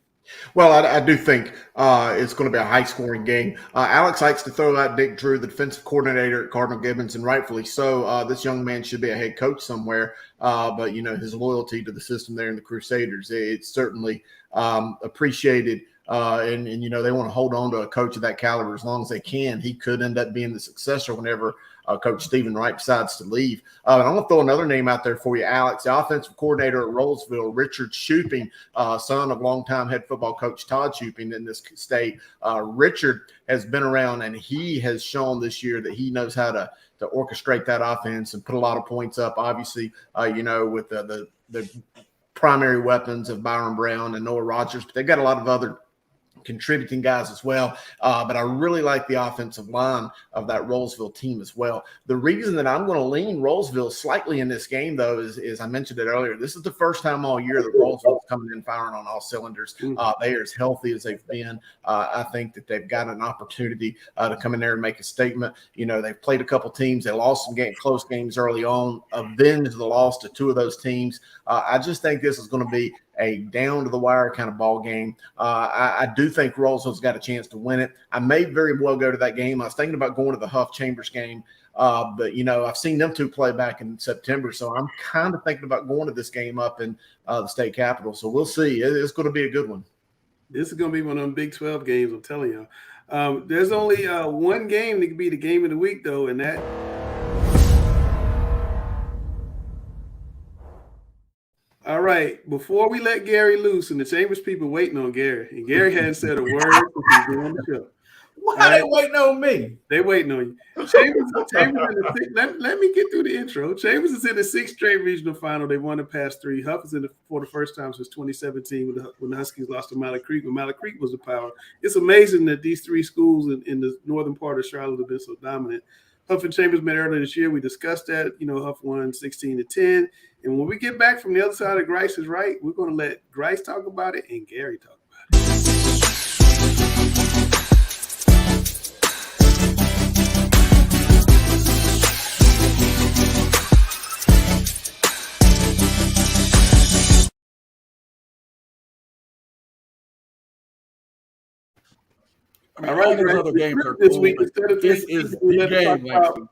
Well, I do think it's going to be a high-scoring game. Alex likes to throw out Nick Drew, the defensive coordinator at Cardinal Gibbons, and rightfully so. This young man should be a head coach somewhere. But, his loyalty to the system there in the Crusaders, it's certainly appreciated. And they want to hold on to a coach of that caliber as long as they can. He could end up being the successor whenever Coach Stephen Wright decides to leave. And I'm going to throw another name out there for you, Alex, the offensive coordinator at Roseville, Richard Shuping, son of longtime head football coach Todd Shuping in this state. Richard has been around, and he has shown this year that he knows how to orchestrate that offense and put a lot of points up. Obviously, with the primary weapons of Byron Brown and Noah Rogers, but they've got a lot of other contributing guys as well. But I really like the offensive line of that Roseville team as well. The reason that I'm going to lean Roseville slightly in this game, though, is I mentioned it earlier. This is the first time all year that Roseville is coming in firing on all cylinders. They are as healthy as they've been. I think that they've got an opportunity to come in there and make a statement. They've played a couple teams. They lost some close games early on, avenged the loss to two of those teams. I just think this is going to be a down-to-the-wire kind of ball game. I do think Roseville's got a chance to win it. I may very well go to that game. I was thinking about going to the Huff Chambers game, but, I've seen them two play back in September, so I'm kind of thinking about going to this game up in the state capitol. So we'll see. It's going to be a good one. This is going to be one of them Big 12 games, I'm telling you. There's only one game that could be the game of the week, though, and that – all right, before we let Gary loose, and the Chambers people waiting on Gary, and Gary hadn't said a word since he's been on the show. Why they waiting on me? They waiting on you. Chambers let me get through the intro. Chambers is in the 6th straight regional final. They won the past 3. Huff is for the first time since 2017 when the Huskies lost to Mallard Creek, when Mallard Creek was the power. It's amazing that these 3 schools in the northern part of Charlotte have been so dominant. Huff and Chambers met earlier this year. We discussed that. Huff won 16-10. And when we get back from the other side of Grice is right, we're going to let Grice talk about it and Gary talk about it. All right, those other games are this cool. week instead of this is the game.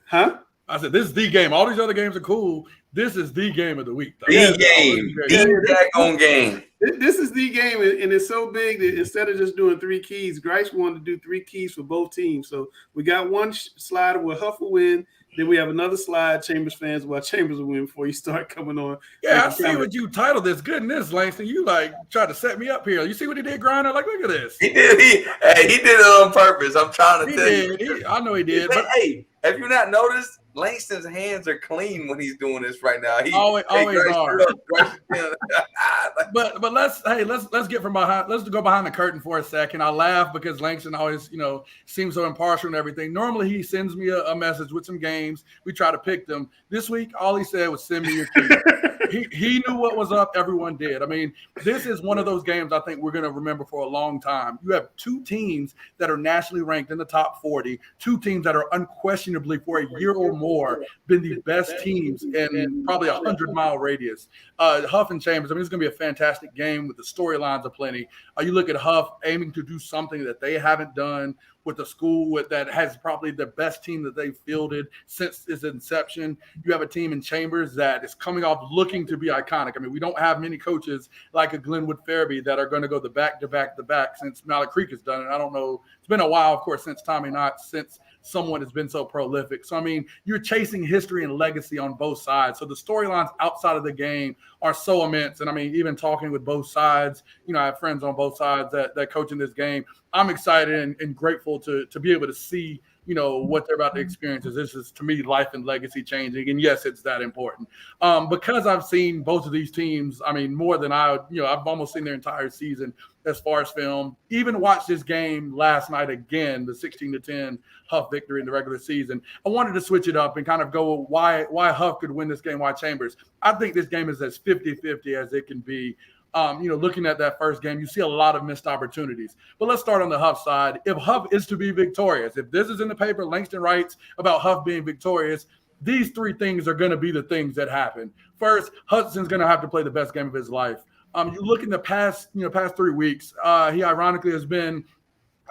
huh? I said, this is the game. All these other games are cool. This is the game of the week. The game. The daggone game. This is the game, and it's so big that instead of just doing 3 keys, Grice wanted to do 3 keys for both teams. So we got one slide where Huff will win. Then we have another slide, Chambers fans, while Chambers will win before you start coming on. Yeah, I see what you titled this. Goodness, Langston, you like tried to set me up here. You see what he did, Grinder? Like, look at this. He did. He did it on purpose. I'm trying to tell you. I know he did. But hey, have you not noticed? Langston's hands are clean when he's doing this right now. He always are. But let's get from behind. Let's go behind the curtain for a second. I laugh because Langston always seems so impartial and everything. Normally he sends me a message with some games. We try to pick them. This week all he said was send me your keys. He knew what was up. Everyone did. I mean, this is one of those games I think we're going to remember for a long time. You have 2 teams that are nationally ranked in the top 40, 2 teams that are unquestionably for a year or more been the best teams in probably 100-mile radius. Huff and Chambers, I mean, it's going to be a fantastic game with the storylines aplenty. You look at Huff aiming to do something that they haven't done with a school that has probably the best team that they've fielded since its inception. You have a team in Chambers that is coming off looking to be iconic. I mean, we don't have many coaches like a Glenwood Fairby that are going to go the back since Mallard Creek has done it. I don't know. It's been a while, of course, since Tommy Knott, since someone has been so prolific. So, I mean, you're chasing history and legacy on both sides. So the storylines outside of the game are so immense. And I mean, even talking with both sides, I have friends on both sides that coach in this game. I'm excited and grateful to be able to see, what they're about to experience. This is, to me, life and legacy changing. And yes, it's that important. Because I've seen both of these teams, I mean, more than I've almost seen their entire season as far as film. Even watched this game last night again, the 16-10 Huff victory in the regular season. I wanted to switch it up and kind of go why Huff could win this game, why Chambers. I think this game is as 50-50 as it can be. Looking at that first game, you see a lot of missed opportunities. But let's start on the Huff side. If Huff is to be victorious, if this is in the paper, Langston writes about Huff being victorious, these 3 things are going to be the things that happen. First, Hudson's going to have to play the best game of his life. You look in the past 3 weeks, he ironically has been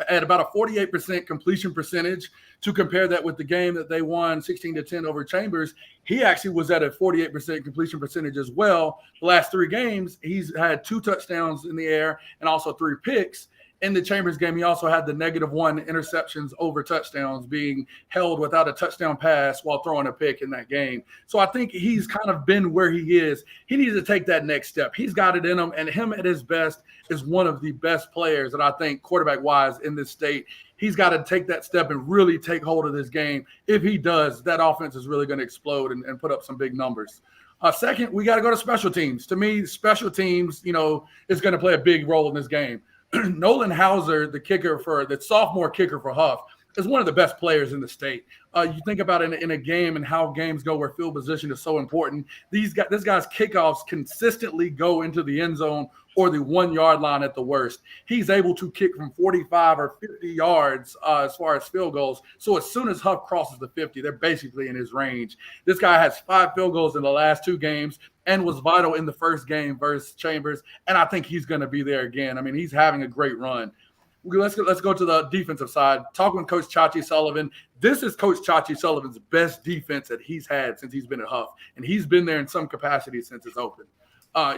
at about a 48% completion percentage. To compare that with the game that they won 16-10 over Chambers, he actually was at a 48% completion percentage as well. The last 3 games, he's had 2 touchdowns in the air and also 3 picks. In the Chambers game, he also had the -1 interceptions over touchdowns, being held without a touchdown pass while throwing a pick in that game. So I think he's kind of been where he is. He needs to take that next step. He's got it in him, and him at his best is one of the best players that I think quarterback-wise in this state. He's got to take that step and really take hold of this game. If he does, that offense is really going to explode and put up some big numbers. Second, we got to go to special teams. To me, special teams, is going to play a big role in this game. Nolan Hauser, the sophomore kicker for Huff, is one of the best players in the state. You think about it in a game and how games go where field position is so important. This guy's kickoffs consistently go into the end zone or the 1-yard line at the worst. He's able to kick from 45 or 50 yards as far as field goals. So as soon as Huff crosses the 50, they're basically in his range. This guy has 5 field goals in the last 2 games and was vital in the first game versus Chambers. And I think he's going to be there again. I mean, he's having a great run. Let's go to the defensive side. Talking with Coach Chachi Sullivan. This is Coach Chachi Sullivan's best defense that he's had since he's been at Huff. And he's been there in some capacity since it's opened.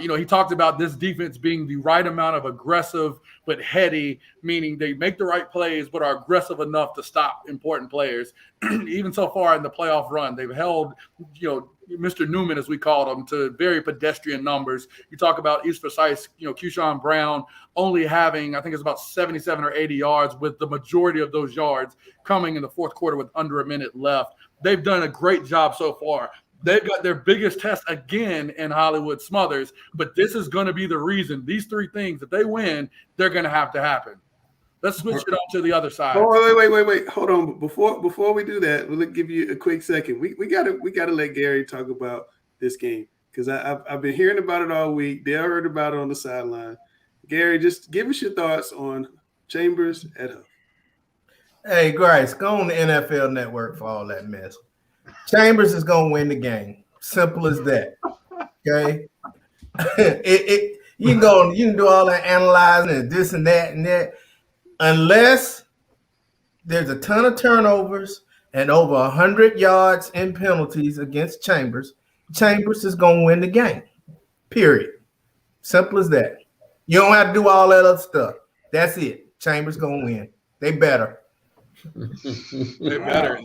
He talked about this defense being the right amount of aggressive but heady, meaning they make the right plays but are aggressive enough to stop important players. Even so far in the playoff run, they've held, Mr. Newman, as we called him, to very pedestrian numbers. You talk about East Forsyth, Keyshawn Brown only having, I think it's about 77 or 80 yards, with the majority of those yards coming in the fourth quarter with under a minute left. They've done a great job so far. They've got their biggest test again in Hollywood Smothers, but this is going to be the reason. These 3 things, if they win, they're going to have to happen. Let's switch it on to the other side. Oh, wait. Hold on. Before we do that, we'll give you a quick second. We gotta let Gary talk about this game because I've been hearing about it all week. Dale heard about it on the sideline. Gary, just give us your thoughts on Chambers at Huff. Hey, Grice, go on the NFL Network for all that mess. Chambers is gonna win the game. Simple as that. Okay. You can do all that analyzing and this and that and that. Unless there's a ton of turnovers and over 100 yards in penalties against Chambers, Chambers is going to win the game. Period. Simple as that. You don't have to do all that other stuff. That's it. Chambers going to win. They better. They better.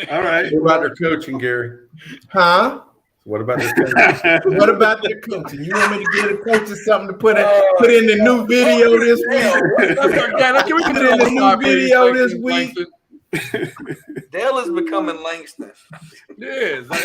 All right. What about their coaching, Gary? Huh? What about their coaching? What about their coaching? You want me to give the coaches something to put in the new video this week? Can we put in the new video this week? Dale is becoming Langston. It is. All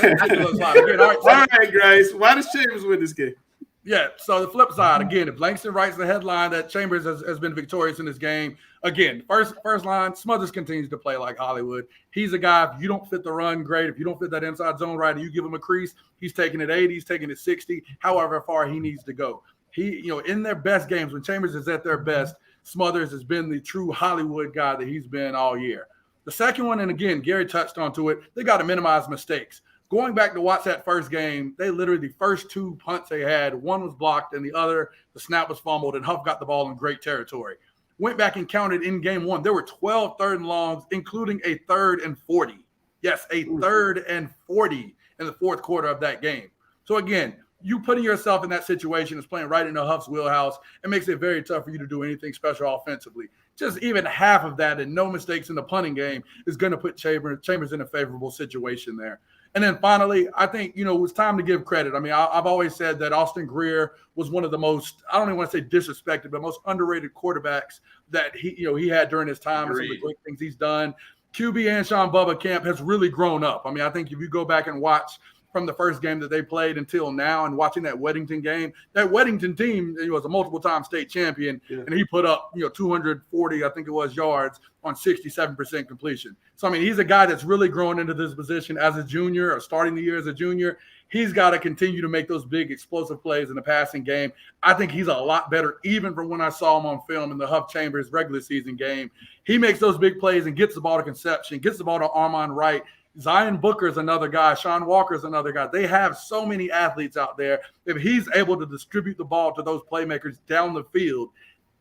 right, guys. Why does Chambers win this game? Yeah, so the flip side, again, if Langston writes the headline that Chambers has been victorious in this game, again, first line, Smothers continues to play like Hollywood. He's a guy, if you don't fit the run, great. If you don't fit that inside zone right and you give him a crease, he's taking it 80, he's taking it 60, however far he needs to go. In their best games, when Chambers is at their best, Smothers has been the true Hollywood guy that he's been all year. The second one, and again, Gary touched onto it, they got to minimize mistakes. Going back to watch that first game, they literally, the first two punts they had, one was blocked and the other, the snap was fumbled, and Huff got the ball in great territory. Went back and counted in game one. There were 12 third and longs, including a 3rd and 40. Yes, a 3rd and 40 in the fourth quarter of that game. So again, you putting yourself in that situation is playing right into Huff's wheelhouse. It makes it very tough for you to do anything special offensively. Just even half of that and no mistakes in the punting game is going to put Chambers in a favorable situation there. And then finally, I think, it's time to give credit. I mean, I've always said that Austin Greer was one of the most, I don't even want to say disrespected, but most underrated quarterbacks that he had during his time and some of the great things he's done. QB and Sean Bubba Camp has really grown up. I mean, I think if you go back and watch from the first game that they played until now and watching that Weddington game, that Weddington team was a multiple-time state champion, and he put up 240, I think it was, yards on 67% completion. So, I mean, he's a guy that's really grown into this position as a junior or starting the year as a junior. He's got to continue to make those big explosive plays in the passing game. I think he's a lot better even from when I saw him on film in the Huff Chambers regular season game. He makes those big plays and gets the ball to Conception, gets the ball to Armand Wright. Zion Booker is another guy. Sean Walker is another guy. They have so many athletes out there. If he's able to distribute the ball to those playmakers down the field,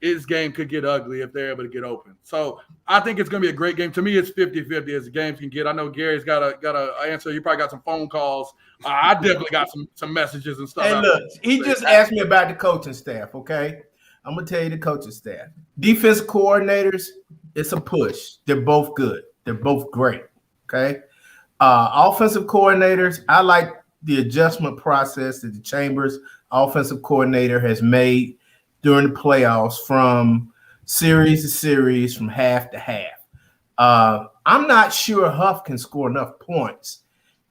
his game could get ugly if they're able to get open. So I think it's going to be a great game. To me, it's 50-50 as the games can get. I know Gary's got a answer. You probably got some phone calls. I definitely got some messages and stuff. And look, he just asked me about the coaching staff, okay? I'm going to tell you the coaching staff. Defense coordinators, it's a push. They're both good. They're both great, okay? Offensive coordinators, I like the adjustment process that the Chambers offensive coordinator has made during the playoffs from series to series, from half to half. I'm not sure Huff can score enough points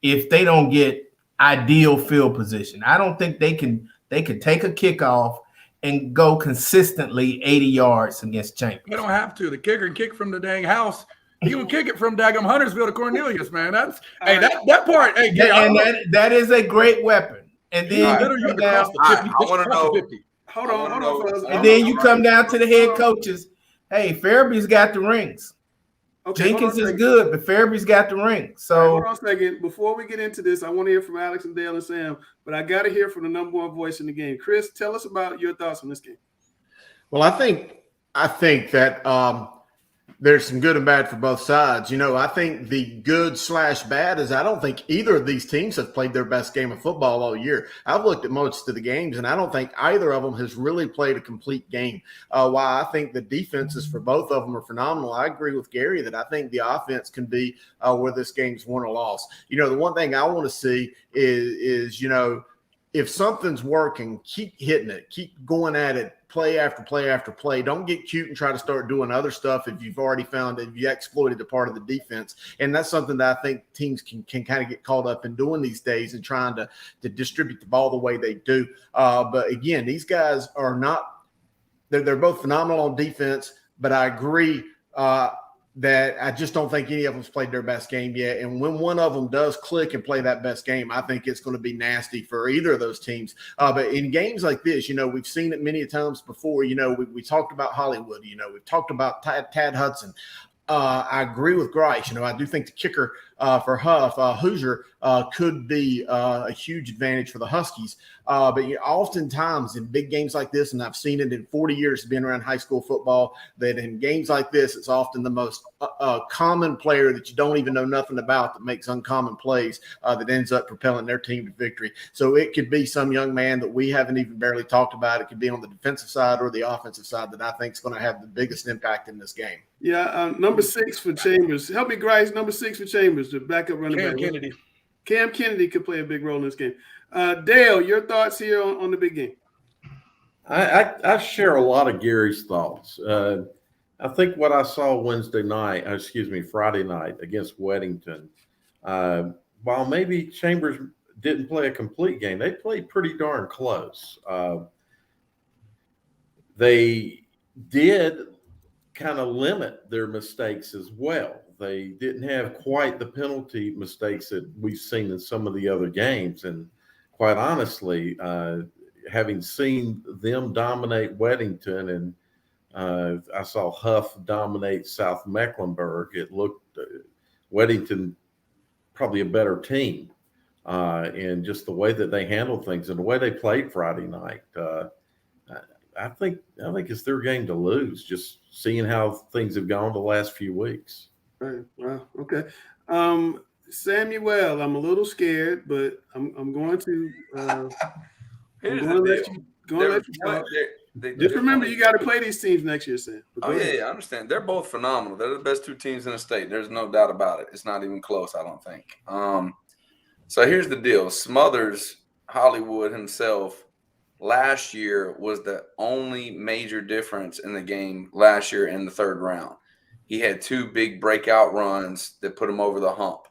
if they don't get ideal field position. I don't think they can take a kickoff and go consistently 80 yards against Chambers. They don't have to. The kicker can kick from the dang house. He would kick it from daggum Huntersville to Cornelius, man. That's that part. Hey, that is a great weapon. And then I want to know. Hold on. And then you come down to the head coaches. Hey, Farabee's got the rings. Okay, Jenkins is good, but Farabee's got the rings. So hold on a second. Before we get into this, I want to hear from Alex and Dale and Sam, but I got to hear from the number one voice in the game. Chris, tell us about your thoughts on this game. Well, I think that there's some good and bad for both sides. I think the good/bad is I don't think either of these teams have played their best game of football all year. I've looked at most of the games, and I don't think either of them has really played a complete game. While I think the defenses for both of them are phenomenal, I agree with Gary that I think the offense can be where this game's won or lost. The one thing I want to see is if something's working, keep hitting it, keep going at it, play after play after play. Don't get cute and try to start doing other stuff if you've already found that you exploited a part of the defense. And that's something that I think teams can kind of get caught up in doing these days and trying to distribute the ball the way they do. But again, these guys are not – they're both phenomenal on defense, but I agree that I just don't think any of them's played their best game yet. And when one of them does click and play that best game, I think it's going to be nasty for either of those teams. But in games like this, we've seen it many times before. We talked about Hollywood. We've talked about Tad Hudson. I agree with Grice. I do think the kicker for Huff. Hoosier could be a huge advantage for the Huskies. But oftentimes in big games like this, and I've seen it in 40 years of being around high school football, that in games like this, it's often the most common player that you don't even know nothing about that makes uncommon plays that ends up propelling their team to victory. So it could be some young man that we haven't even barely talked about. It could be on the defensive side or the offensive side that I think is going to have the biggest impact in this game. Yeah, number 6 for Chambers. Help me, Grice. Number 6 for Chambers, the backup running back. Kennedy. Cam Kennedy could play a big role in this game. Dale, your thoughts here on the big game? I share a lot of Gary's thoughts. I think what I saw Friday night against Weddington, while maybe Chambers didn't play a complete game, they played pretty darn close. They did kind of limit their mistakes as well. They didn't have quite the penalty mistakes that we've seen in some of the other games. And quite honestly, having seen them dominate Weddington and I saw Huff dominate South Mecklenburg, it looked Weddington probably a better team. And just the way that they handled things and the way they played Friday night, I think it's their game to lose, just seeing how things have gone the last few weeks. Right. Wow. Okay. Samuel, I'm a little scared, but I'm going to let you talk. Just remember, you got to play these teams next year, Sam. Oh, yeah, I understand. They're both phenomenal. They're the best 2 teams in the state. There's no doubt about it. It's not even close, I don't think. So here's the deal. Smothers, Hollywood himself, last year was the only major difference in the game last year in the 3rd round. He had 2 big breakout runs that put him over the hump.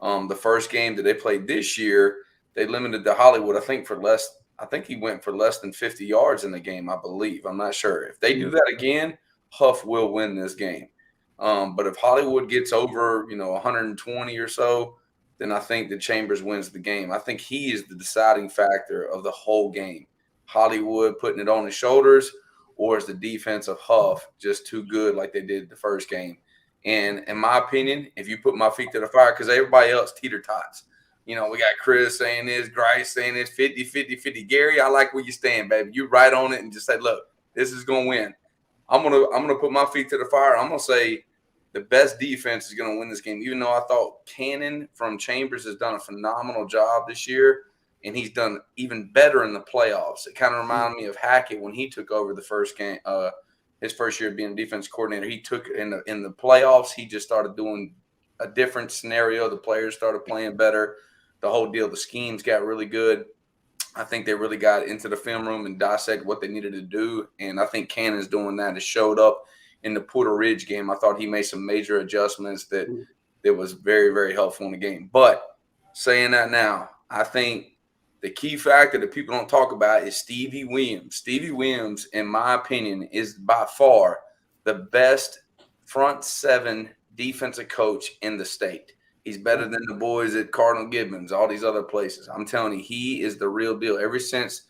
The first game that they played this year, they limited to Hollywood, I think he went for less than 50 yards in the game, I believe. I'm not sure. If they do that again, Huff will win this game. But if Hollywood gets over, 120 or so, then I think that Chambers wins the game. I think he is the deciding factor of the whole game. Hollywood putting it on his shoulders, or is the defense of Huff just too good like they did the first game? And in my opinion, if you put my feet to the fire, because everybody else teeter-tots. We got Chris saying this, Grice saying this, 50. Gary, I like where you stand, baby. You right on it and just say, look, this is going to win. I'm gonna put my feet to the fire. I'm going to say the best defense is going to win this game, even though I thought Cannon from Chambers has done a phenomenal job this year, and he's done even better in the playoffs. It kind of reminded me of Hackett when he took over the first game, his first year being a defense coordinator. He took in the playoffs, he just started doing a different scenario. The players started playing better. The whole deal, the schemes got really good. I think they really got into the film room and dissected what they needed to do, and I think Cannon's doing that. It showed up in the Porter Ridge game. I thought he made some major adjustments that was very, very helpful in the game. But saying that now, I think the key factor that people don't talk about is Stevie Williams. Stevie Williams, in my opinion, is by far the best front 7 defensive coach in the state. He's better than the boys at Cardinal Gibbons, all these other places. I'm telling you, he is the real deal. Ever since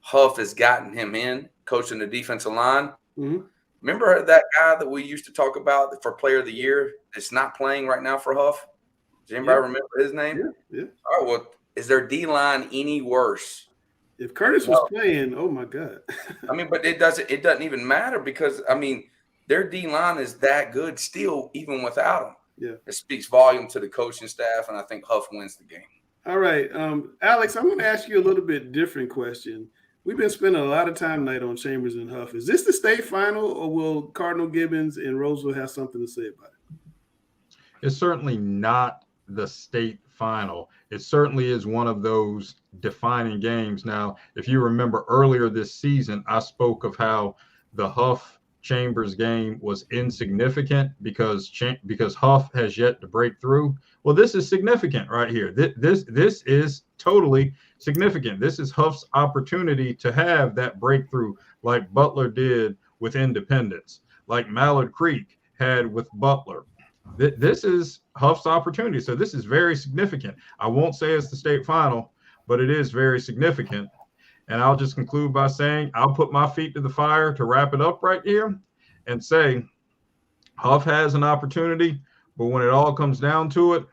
Huff has gotten him in, coaching the defensive line, remember that guy that we used to talk about for Player of the Year that's not playing right now for Huff? Does anybody remember his name? Yeah. All right, well, is their D-line any worse? If Curtis was playing, oh, my God. I mean, but it doesn't even matter because, I mean, their D-line is that good still, even without him. Yeah. It speaks volume to the coaching staff, and I think Huff wins the game. All right. Alex, I'm going to ask you a little bit different question. We've been spending a lot of time tonight on Chambers and Huff. Is this the state final, or will Cardinal Gibbons and Roseville have something to say about it? It's certainly not the state final. It certainly is one of those defining games. Now, if you remember earlier this season, I spoke of how the Huff Chambers game was insignificant because Huff has yet to break through. Well, this is significant right here. This is totally significant. This is Huff's opportunity to have that breakthrough like Butler did with Independence, like Mallard Creek had with Butler. This is Huff's opportunity. So this is very significant. I won't say it's the state final, but it is very significant. And I'll just conclude by saying I'll put my feet to the fire to wrap it up right here and say Huff has an opportunity, but when it all comes down to it,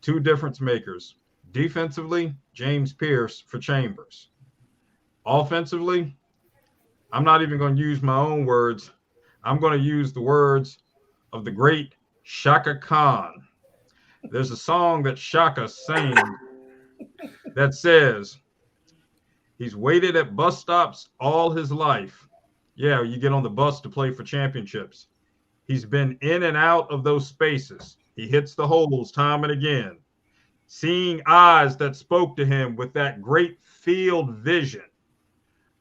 two difference makers. Defensively, James Pierce for Chambers. Offensively, I'm not even going to use my own words. I'm going to use the words of the great Shaka Khan. There's a song that Shaka sings that says, he's waited at bus stops all his life. Yeah, you get on the bus to play for championships. He's been in and out of those spaces. He hits the holes time and again. Seeing eyes that spoke to him with that great field vision.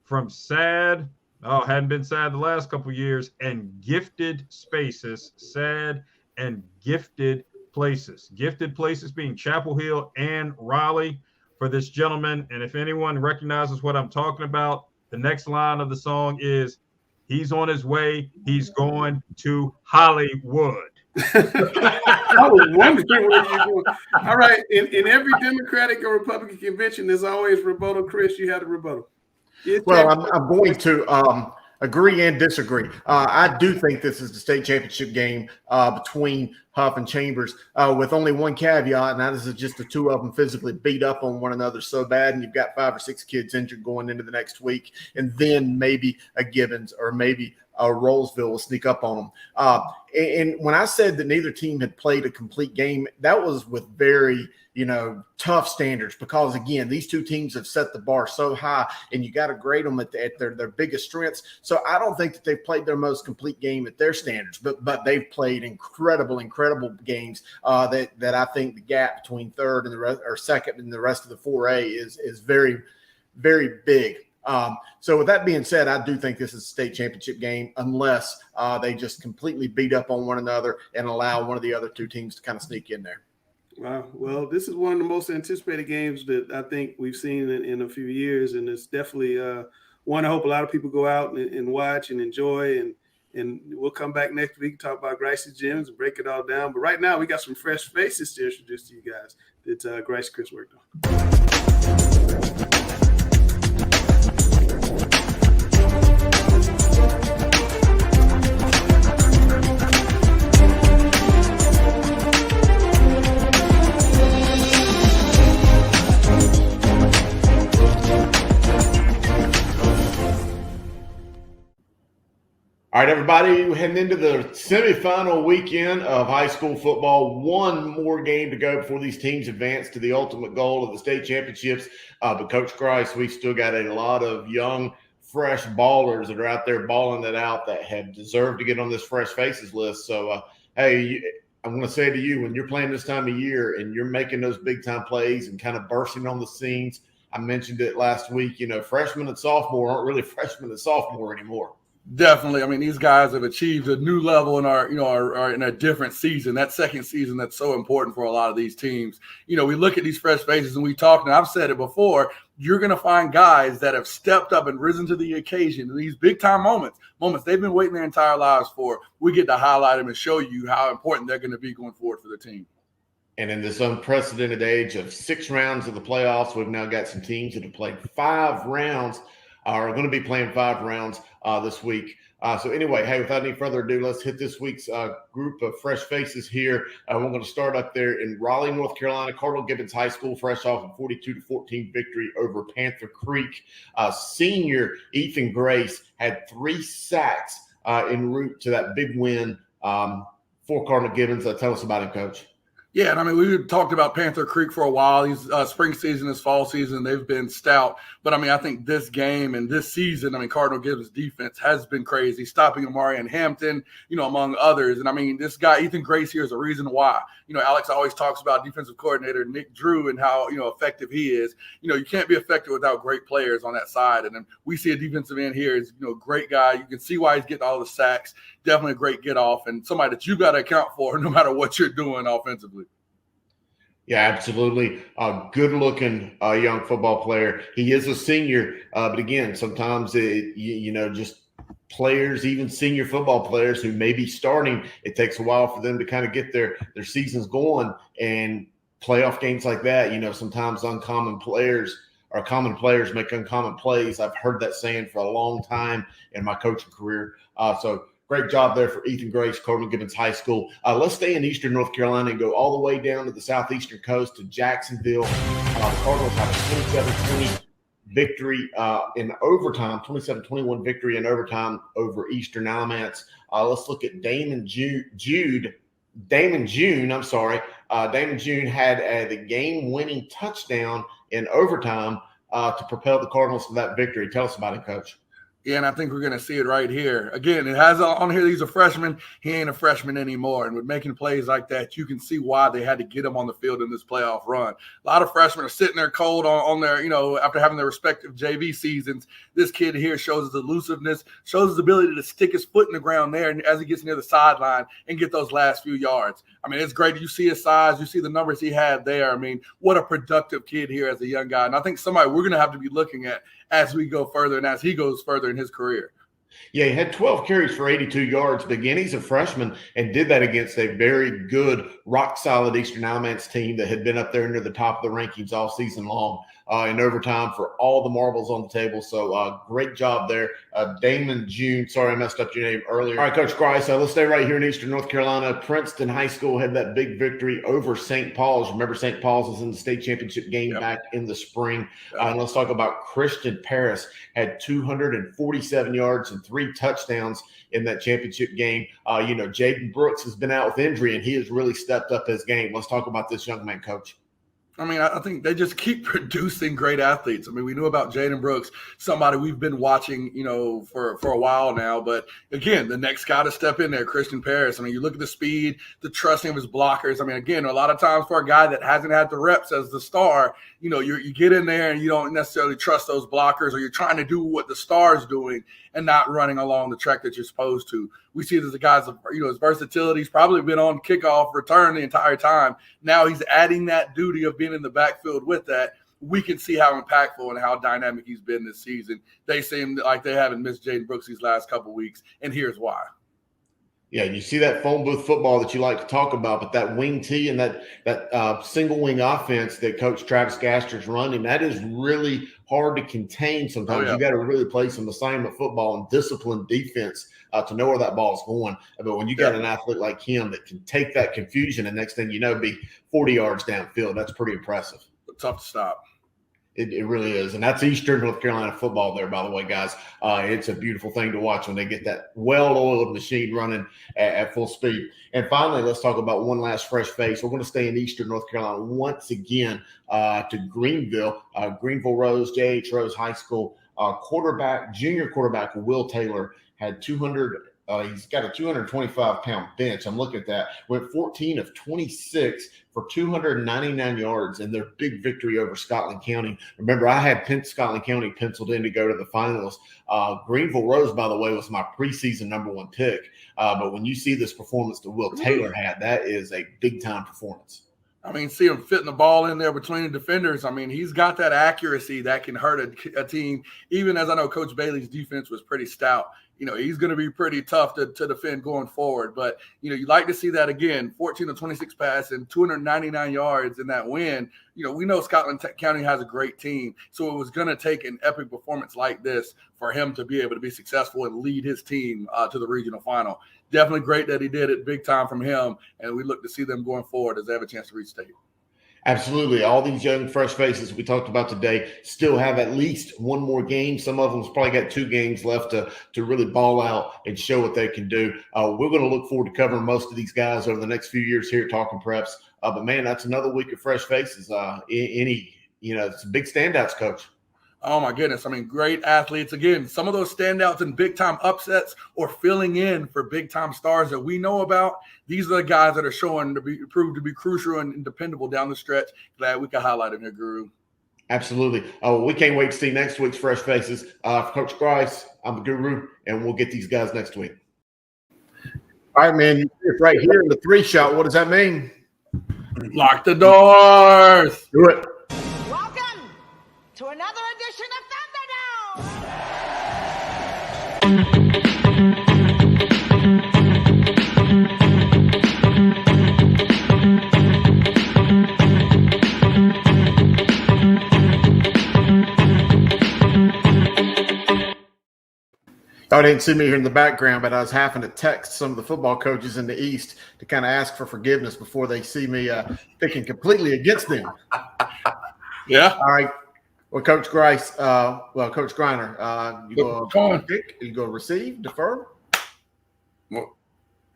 From sad, hadn't been sad the last couple of years, and gifted spaces, sad and gifted places. Gifted places being Chapel Hill and Raleigh for this gentleman. And if anyone recognizes what I'm talking about, the next line of the song is, he's on his way. He's going to Hollywood. I was wondering where you're going. All right. In every Democratic or Republican convention, there's always rebuttal. Chris, you had a rebuttal. Well, I'm going to agree and disagree. I do think this is the state championship game between Huff and Chambers, with only one caveat, and that is just the two of them physically beat up on one another so bad, and you've got 5 or 6 kids injured going into the next week, and then maybe a Gibbons or maybe a Rollsville will sneak up on them. And when I said that neither team had played a complete game, that was with very tough standards, because again, these two teams have set the bar so high, and you got to grade them at their biggest strengths. So I don't think that they've played their most complete game at their standards, but they've played incredible games. That I think the gap between third and the rest, or second and the rest of the 4A is very, very big. So with that being said, I do think this is a state championship game, unless they just completely beat up on one another and allow one of the other two teams to kind of sneak in there. Wow. Well, this is one of the most anticipated games that I think we've seen in a few years, and it's definitely one I hope a lot of people go out and watch and enjoy, and we'll come back next week and talk about Grice's Gyms and break it all down. But right now, we got some fresh faces to introduce to you guys that Grice Chris worked on. All right, everybody, we're heading into the semifinal weekend of high school football. One more game to go before these teams advance to the ultimate goal of the state championships. But Coach Grice, we've still got a lot of young, fresh ballers that are out there balling it out that have deserved to get on this fresh faces list. So, hey, I'm going to say to you, when you're playing this time of year and you're making those big-time plays and kind of bursting on the scenes, I mentioned it last week, freshmen and sophomore aren't really freshmen and sophomore anymore. Definitely. I mean, these guys have achieved a new level and are in a different season. That second season that's so important for a lot of these teams. We look at these fresh faces and we talk, and I've said it before, you're going to find guys that have stepped up and risen to the occasion in these big time moments they've been waiting their entire lives for. We get to highlight them and show you how important they're going to be going forward for the team. And in this unprecedented age of 6 rounds of the playoffs, we've now got some teams that have played 5 rounds, are going to be playing 5 rounds this week. So anyway, hey, without any further ado, let's hit this week's group of fresh faces here. We're going to start up there in Raleigh, North Carolina. Cardinal Gibbons High School, fresh off a 42-14 victory over Panther Creek. Senior Ethan Grace had 3 sacks en route to that big win for Cardinal Gibbons. Tell us about him, Coach. Yeah, and I mean, we talked about Panther Creek for a while. These spring season, this fall season, they've been stout. But, I mean, I think this game and this season, I mean, Cardinal Gibbons' defense has been crazy, stopping Amari and Hampton, among others. And, I mean, this guy, Ethan Grace here, is a reason why. Alex always talks about defensive coordinator Nick Drew and how, effective he is. You can't be effective without great players on that side. And then we see a defensive end here is, great guy. You can see why he's getting all the sacks. Definitely a great get-off and somebody that you got to account for no matter what you're doing offensively. Yeah, absolutely. Good-looking young football player. He is a senior, but again, sometimes just players, even senior football players who may be starting, it takes a while for them to kind of get their seasons going. And playoff games like that, sometimes uncommon players or common players make uncommon plays. I've heard that saying for a long time in my coaching career. So Great job there for Ethan Grace, Cardinal Gibbons High School. Let's stay in Eastern North Carolina and go all the way down to the southeastern coast to Jacksonville. The Cardinals have a 27-20 victory in overtime, 27-21 victory in overtime over Eastern Alamance. Let's look at Damon June. Damon June had the game-winning touchdown in overtime to propel the Cardinals to that victory. Tell us about it, Coach. Yeah, and I think we're going to see it right here. Again, it has on here he's a freshman. He ain't a freshman anymore. And with making plays like that, you can see why they had to get him on the field in this playoff run. A lot of freshmen are sitting there cold on their, after having their respective JV seasons. This kid here shows his elusiveness, shows his ability to stick his foot in the ground there and as he gets near the sideline and get those last few yards. I mean, it's great. You see his size. You see the numbers he had there. I mean, what a productive kid here as a young guy. And I think somebody we're going to have to be looking at as we go further and as he goes further in his career. Yeah, he had 12 carries for 82 yards. But again, he's a freshman and did that against a very good, rock-solid Eastern Alamance team that had been up there near the top of the rankings all season long in overtime for all the marbles on the table. So great job there. Damon June, sorry I messed up your name earlier. All right, Coach Grice, let's stay right here in Eastern North Carolina. Princeton High School had that big victory over St. Paul's. Remember, St. Paul's was in the state championship game back in the spring. And let's talk about Christian Paris. Had 247 yards and 3 touchdowns in that championship game. Jaden Brooks has been out with injury, and he has really stepped up his game. Let's talk about this young man, Coach. I mean, I think they just keep producing great athletes. I mean, we knew about Jaden Brooks, somebody we've been watching, for a while now. But, again, the next guy to step in there, Christian Paris. I mean, you look at the speed, the trusting of his blockers. I mean, again, a lot of times for a guy that hasn't had the reps as the star, you get in there and you don't necessarily trust those blockers, or you're trying to do what the star is doing and not running along the track that you're supposed to. We see that the guy's, his versatility. He's probably been on kickoff return the entire time. Now he's adding that duty of being in the backfield with that. We can see how impactful and how dynamic he's been this season. They seem like they haven't missed Jaden Brooks these last couple of weeks, and here's why. Yeah, you see that phone booth football that you like to talk about, but that wing T and that single wing offense that Coach Travis Gaster's running, that is really hard to contain sometimes. You got to really play some assignment football and disciplined defense to know where that ball's going. But when you got an athlete like him that can take that confusion and next thing you know, be 40 yards downfield, that's pretty impressive. Tough to stop. It really is. And that's Eastern North Carolina football there, by the way, guys. It's a beautiful thing to watch when they get that well-oiled machine running at full speed. And finally, let's talk about one last fresh face. We're going to stay in Eastern North Carolina once again to Greenville. Greenville Rose, J.H. Rose High School junior quarterback Will Taylor had 200 he's got a 225-pound bench. I'm looking at that. Went 14 of 26 for 299 yards in their big victory over Scotland County. Remember, I had Scotland County penciled in to go to the finals. Greenville Rose, by the way, was my preseason #1 pick. But when you see this performance that Will Taylor had, that is a big-time performance. I mean, see him fitting the ball in there between the defenders. I mean, he's got that accuracy that can hurt a team, even as I know Coach Bailey's defense was pretty stout. He's going to be pretty tough to defend going forward. But, you like to see that again, 14 of 26 pass and 299 yards in that win. We know Scotland County has a great team. So it was going to take an epic performance like this for him to be able to be successful and lead his team to the regional final. Definitely great that he did it, big time from him. And we look to see them going forward as they have a chance to reach state. Absolutely. All these young, fresh faces we talked about today still have at least one more game. Some of them's probably got 2 games left to really ball out and show what they can do. We're going to look forward to covering most of these guys over the next few years here at Talking Preps. But, man, that's another week of fresh faces. It's big standouts, Coach. Oh, my goodness. I mean, great athletes. Again, some of those standouts and big-time upsets or filling in for big-time stars that we know about, these are the guys that are proved to be crucial and dependable down the stretch. Glad we could highlight them here, Guru. Absolutely. We can't wait to see next week's Fresh Faces. For Coach Grice, I'm the Guru, and we'll get these guys next week. All right, man. You're right here in the 3-shot. What does that mean? Lock the doors. Do it. Welcome to another edition of I didn't see me here in the background, but I was having to text some of the football coaches in the East to kind of ask for forgiveness before they see me picking completely against them. Yeah. All right. Well, Coach Grice, Coach Griner, you go pick, you go receive, defer? Well,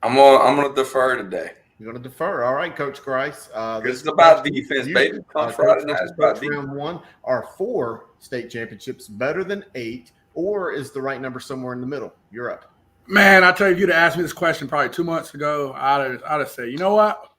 I'm gonna defer today. You're going to defer. All right, Coach Grice. It's about defense, baby. Come Friday night, it's about defense. Round 1, are 4 state championships better than 8, or is the right number somewhere in the middle? You're up. Man, I tell you, if you'd asked me this question probably 2 months ago, I'd have said, you know what?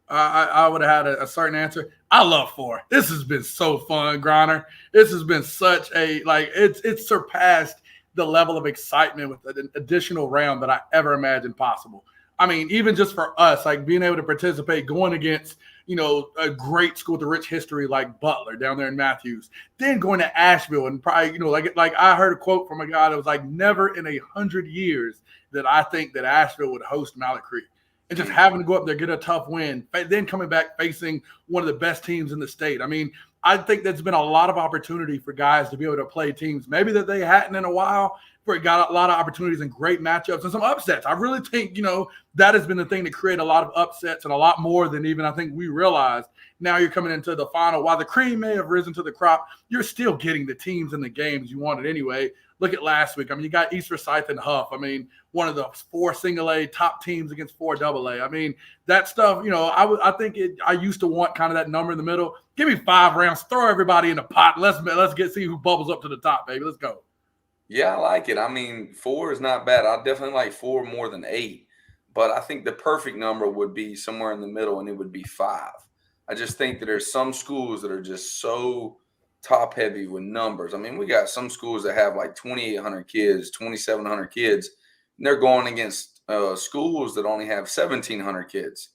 I would have had a certain answer. I love 4. This has been so fun, Griner. This has been such a it's surpassed the level of excitement with an additional round that I ever imagined possible. I mean, even just for us, like being able to participate, going against, a great school with a rich history like Butler down there in Matthews, then going to Asheville and probably, like I heard a quote from a guy that was like, never in 100 years that I think that Asheville would host Mallet Creek. And just having to go up there, get a tough win, then coming back facing one of the best teams in the state. I mean, I think there's been a lot of opportunity for guys to be able to play teams maybe that they hadn't in a while, where it got a lot of opportunities and great matchups and some upsets. I really think, that has been the thing to create a lot of upsets and a lot more than even I think we realized. Now you're coming into the final. While the cream may have risen to the crop, you're still getting the teams and the games you wanted anyway. Look at last week. I mean, you got East Forsyth and Huff. I mean, one of the 4 single A top teams against 4 AA. I mean, that stuff, I think I used to want kind of that number in the middle. Give me 5 rounds, throw everybody in the pot. Let's see who bubbles up to the top, baby. Let's go. Yeah, I like it. I mean, 4 is not bad. I definitely like 4 more than 8. But I think the perfect number would be somewhere in the middle, and it would be 5. I just think that there's some schools that are just so top heavy with numbers. I mean, we got some schools that have like 2,800 kids, 2,700 kids, and they're going against schools that only have 1,700 kids,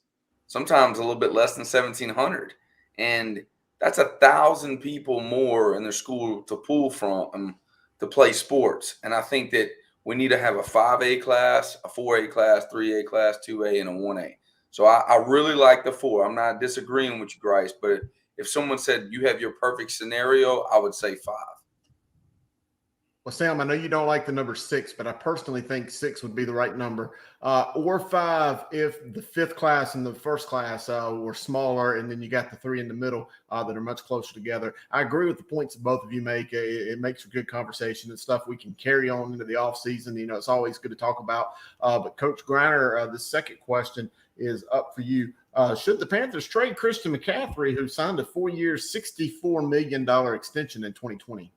sometimes a little bit less than 1,700. And that's 1,000 people more in their school to pull from to play sports. And I think that we need to have a 5A class, a 4A class, 3A class, 2A, and a 1A. So I really like the 4. I'm not disagreeing with you, Grice, but if someone said you have your perfect scenario, I would say 5. Well, Sam, I know you don't like the number 6, but I personally think 6 would be the right number. Or 5 if the 5th class and the 1st class were smaller, and then you got the 3 in the middle that are much closer together. I agree with the points that both of you make. It makes for good conversation and stuff we can carry on into the offseason. It's always good to talk about. But Coach Griner, the second question is up for you. Should the Panthers trade Christian McCaffrey, who signed a 4-year, $64 million extension in 2020?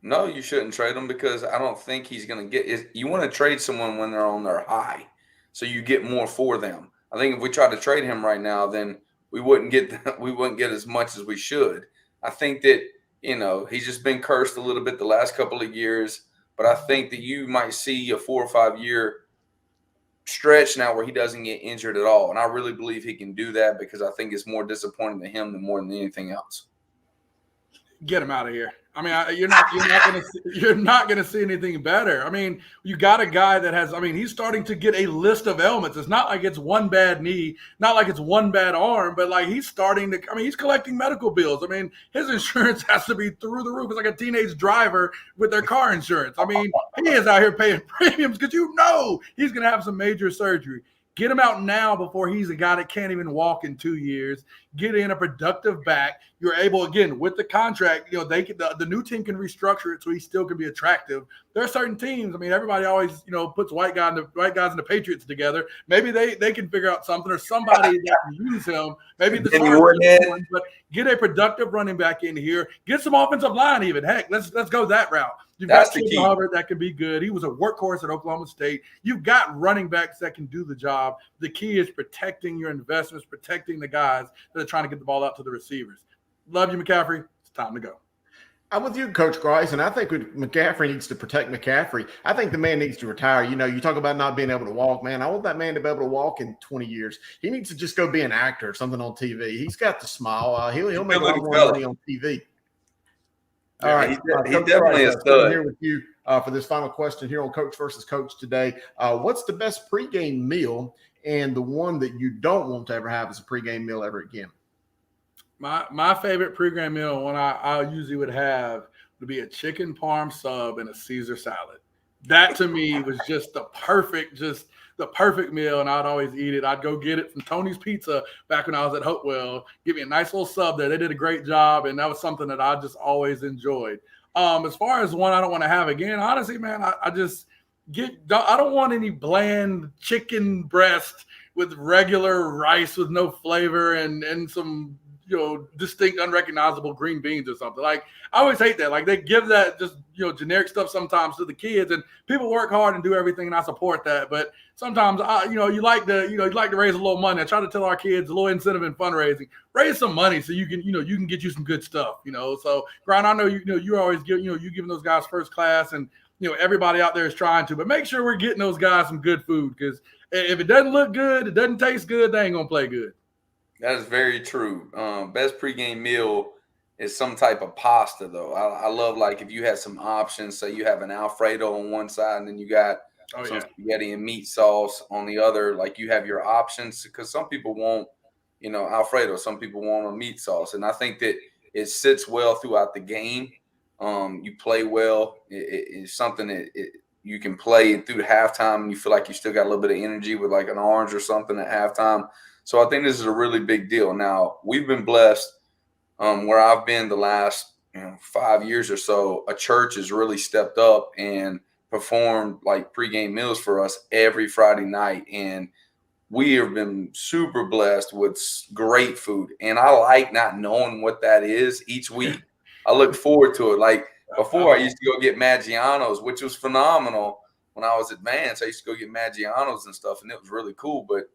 No, you shouldn't trade him, because I don't think he's going to get – you want to trade someone when they're on their high so you get more for them. I think if we tried to trade him right now, then we wouldn't get as much as we should. I think that, he's just been cursed a little bit the last couple of years, but I think that you might see a 4 or 5 year stretch now where he doesn't get injured at all. And I really believe he can do that, because I think it's more disappointing to him than more than anything else. Get him out of here. I mean, you're not going to see anything better. I mean, you got a guy that has. I mean, he's starting to get a list of ailments. It's not like it's one bad knee, not like it's one bad arm, but like he's starting to. I mean, he's collecting medical bills. I mean, his insurance has to be through the roof. It's like a teenage driver with their car insurance. I mean, he is out here paying premiums because he's going to have some major surgery. Get him out now before he's a guy that can't even walk in 2 years. Get in a productive back. You're able, again, with the contract, the new team can restructure it so he still can be attractive. There are certain teams. I mean, everybody always, puts white guys and the Patriots together. Maybe they can figure out something, or somebody that can use him. Maybe but get a productive running back in here. Get some offensive line even. Heck, let's go that route. You've got Tim Hubbard that can be good. He was a workhorse at Oklahoma State. You've got running backs that can do the job. The key is protecting your investments, protecting the guys that are trying to get the ball out to the receivers. Love you, McCaffrey. It's time to go. I'm with you, Coach Grice, and I think McCaffrey needs to protect McCaffrey. I think the man needs to retire. You talk about not being able to walk, man. I want that man to be able to walk in 20 years. He needs to just go be an actor or something on TV. He's got the smile. He'll make a lot more money on TV. All right. He definitely is good. Here with you for this final question here on Coach versus Coach today. What's the best pregame meal and the one that you don't want to ever have as a pregame meal ever again? My favorite pregame meal, one I usually would have, would be a chicken parm sub and a Caesar salad. that to me was just the perfect meal, and I'd always eat it. I'd go get it from Tony's Pizza back when I was at Hopewell. Give me a nice little sub there. They did a great job, and that was something that I just always enjoyed. As far as one I don't want to have again, honestly, man, I don't want any bland chicken breast with regular rice with no flavor and some distinct unrecognizable green beans or something. Like, I always hate that. Like, they give that just generic stuff sometimes to the kids, and people work hard and do everything, and I support that. But sometimes you like to raise a little money. I try to tell our kids a little incentive in fundraising. Raise some money so you can get you some good stuff. So Brian, I know you always you giving those guys first class, and everybody out there is trying to, but make sure we're getting those guys some good food, because if it doesn't look good, it doesn't taste good, they ain't gonna play good. That is very true. Best pregame meal is some type of pasta, though. I love, like, if you have some options. Say you have an Alfredo on one side, and then you got some spaghetti and meat sauce on the other. Like, you have your options, because some people want, Alfredo. Some people want a meat sauce, and I think that it sits well throughout the game. You play well. It's something that you can play through halftime, and you feel like you still got a little bit of energy with, like, an orange or something at halftime. So I think this is a really big deal. Now, we've been blessed where I've been the last 5 years or so. A church has really stepped up and performed like pregame meals for us every Friday night. And we have been super blessed with great food. And I like not knowing what that is each week. I look forward to it. Like, before, I used to go get Maggiano's, which was phenomenal when I was advanced. I used to go get Maggiano's and stuff, and it was really cool. But,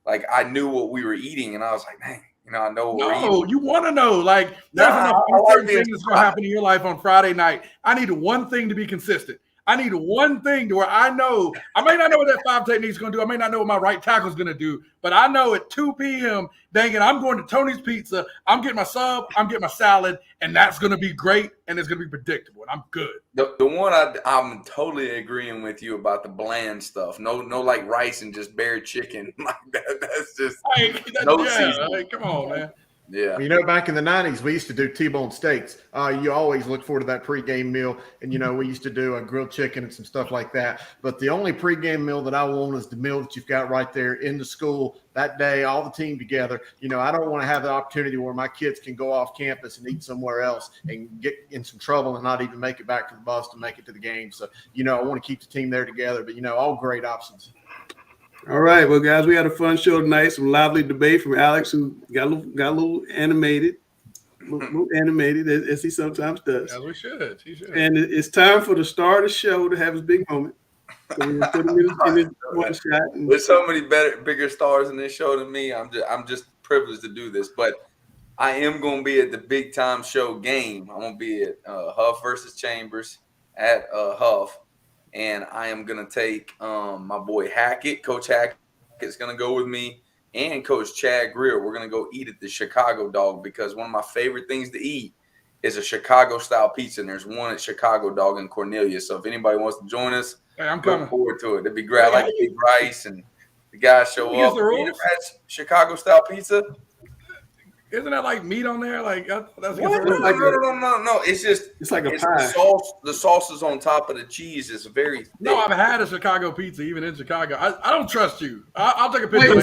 like, I knew what we were eating, and I was like, dang, I know what we're eating. No, you want to know. Like, there's enough certain things that's going to happen in your life on Friday night. I need one thing to be consistent. I need one thing to where I know. I may not know what that 5 technique is going to do. I may not know what my right tackle is going to do. But I know at 2 p.m., dang it, I'm going to Tony's Pizza. I'm getting my sub. I'm getting my salad. And that's going to be great. And it's going to be predictable. And I'm good. The one I'm totally agreeing with you about the bland stuff. No like rice and just bare chicken. Like that. That's just seasoning. Like, come on, man. Yeah. Back in the 90s, we used to do T-bone steaks. You always look forward to that pregame meal. And, we used to do a grilled chicken and some stuff like that. But the only pregame meal that I want is the meal that you've got right there in the school that day, all the team together. I don't want to have the opportunity where my kids can go off campus and eat somewhere else and get in some trouble and not even make it back to the bus to make it to the game. So, I want to keep the team there together. But, all great options. All right, well, guys, we had a fun show tonight. Some lively debate from Alex, who got a little animated, as he sometimes does. As we should. He should. And it's time for the star of the show to have his big moment. So we're put him in his one shot. There's so many bigger stars in this show than me. I'm just privileged to do this, but I am going to be at the big time show game. I'm going to be at Huff versus Chambers at Huff. And I am going to take my boy Hackett. Coach Hackett's going to go with me, and Coach Chad Greer. We're going to go eat at the Chicago Dog, because one of my favorite things to eat is a Chicago-style pizza, and there's one at Chicago Dog in Cornelia. So if anybody wants to join us, I'm coming. Look forward to it. It'd be great. I like the big rice, and the guys show up. Chicago-style pizza. Isn't that like meat on there? Like, that's no. It's like a pie. The sauce is on top of the cheese. It's very thick. No, I've had a Chicago pizza, even in Chicago. I don't trust you. I'll take a picture.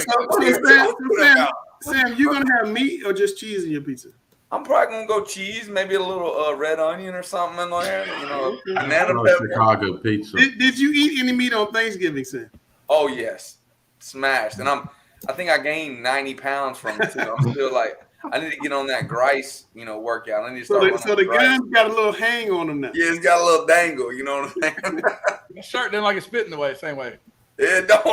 Sam, you gonna have meat or just cheese in your pizza? I'm probably gonna go cheese, maybe a little red onion or something in there. Banana pepper. Chicago pizza. Did you eat any meat on Thanksgiving, Sam? Oh yes, smashed. And I think I gained 90 pounds from it too. I'm still like, I need to get on that Grice, workout. I need to start. So the gun's got a little hang on him now. Yeah, it's got a little dangle. You know what I'm saying? The shirt didn't like it spit in the way, same way. Yeah, don't.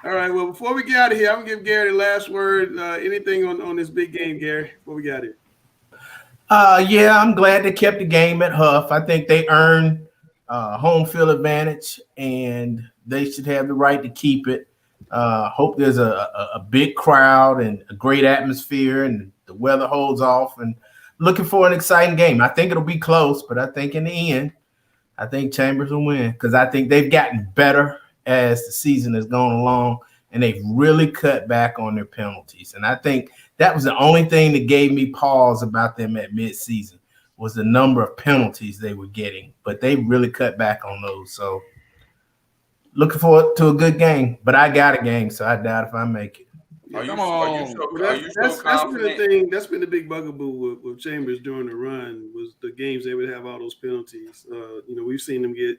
All right. Well, before we get out of here, I'm gonna give Gary the last word. Anything on this big game, Gary? Before we get out of here. Yeah, I'm glad they kept the game at Huff. I think they earned home field advantage, and they should have the right to keep it. Hope there's a big crowd and a great atmosphere, and the weather holds off, and looking for an exciting game. I think it'll be close, but I think in the end, I think Chambers will win, because I think they've gotten better as the season has gone along, and they've really cut back on their penalties. And I think that was the only thing that gave me pause about them at midseason. was the number of penalties they were getting, but they really cut back on those. So looking forward to a good game, but I got a game, so I doubt if I make it. Are you That's been the thing. That's been the big bugaboo with Chambers during the run was the games they would have all those penalties. We've seen them get.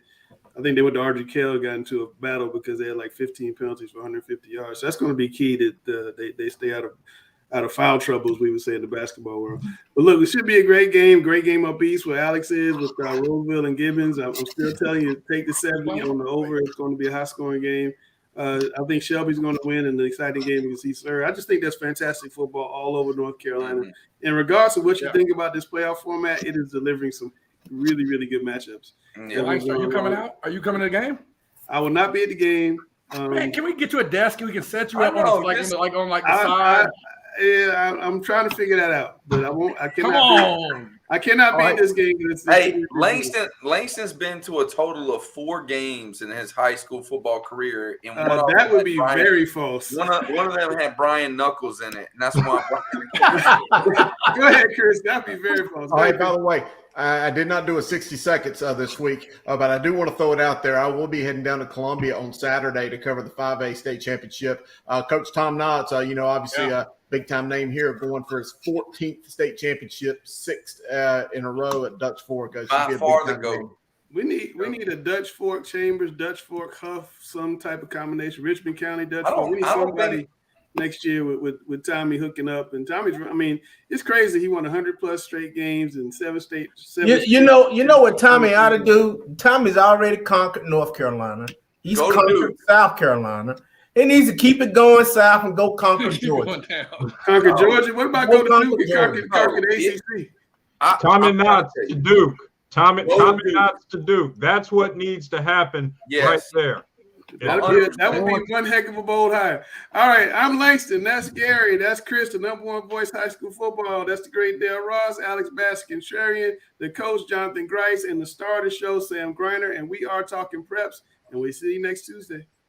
I think they went to RGK, got into a battle because they had like 15 penalties for 150 yards. So that's going to be key that they stay out of foul trouble, as we would say in the basketball world. But look, it should be a great game up east where Alex is with Roseville and Gibbons. I'm still telling you, take the 70 on the over. It's going to be a high-scoring game. I think Shelby's going to win in an exciting game against East Surrey. I just think that's fantastic football all over North Carolina. Mm-hmm. In regards to what you think about this playoff format, it is delivering some really, really good matchups. Yeah, are you coming out? Are you coming to the game? I will not be at the game. Man, can we get you a desk and we can set you up on the side? I'm trying to figure that out, but I won't. I cannot. Come on. I cannot be in this game. Hey, Langston's been to a total of 4 games in his high school football career. And that would be very false. One of them had Brian Knuckles in it, and that's why. Go ahead, Chris. That would be very false. All right, by the way, I did not do a 60 seconds this week, but I do want to throw it out there. I will be heading down to Columbia on Saturday to cover the 5A state championship. Coach Tom Knotts, obviously a big-time name here, going for his 14th state championship, 6th in a row at Dutch Fork. By far the goal. We need a Dutch Fork Chambers, Dutch Fork Huff, some type of combination. Richmond County Dutch Fork. We need somebody next year with Tommy hooking up. And Tommy's, it's crazy. He won 100+ straight games in 7 states. You know what Tommy ought to do? Tommy's already conquered North Carolina. He's conquered South Carolina. He needs to keep it going south and go conquer Georgia. Conquer Georgia? What about go to Duke? Conquer the ACC? Tommy Knotts to Duke. Tommy Knotts to Duke. That's what needs to happen right there. That would be one heck of a bold hire. All right, I'm Langston. That's Gary. That's Chris, the #1 voice high school football. That's the great Dale Ross, Alex Baskin-Sharian, the coach Jonathan Grice, and the star of the show, Sam Griner. And we are talking preps. And we see you next Tuesday.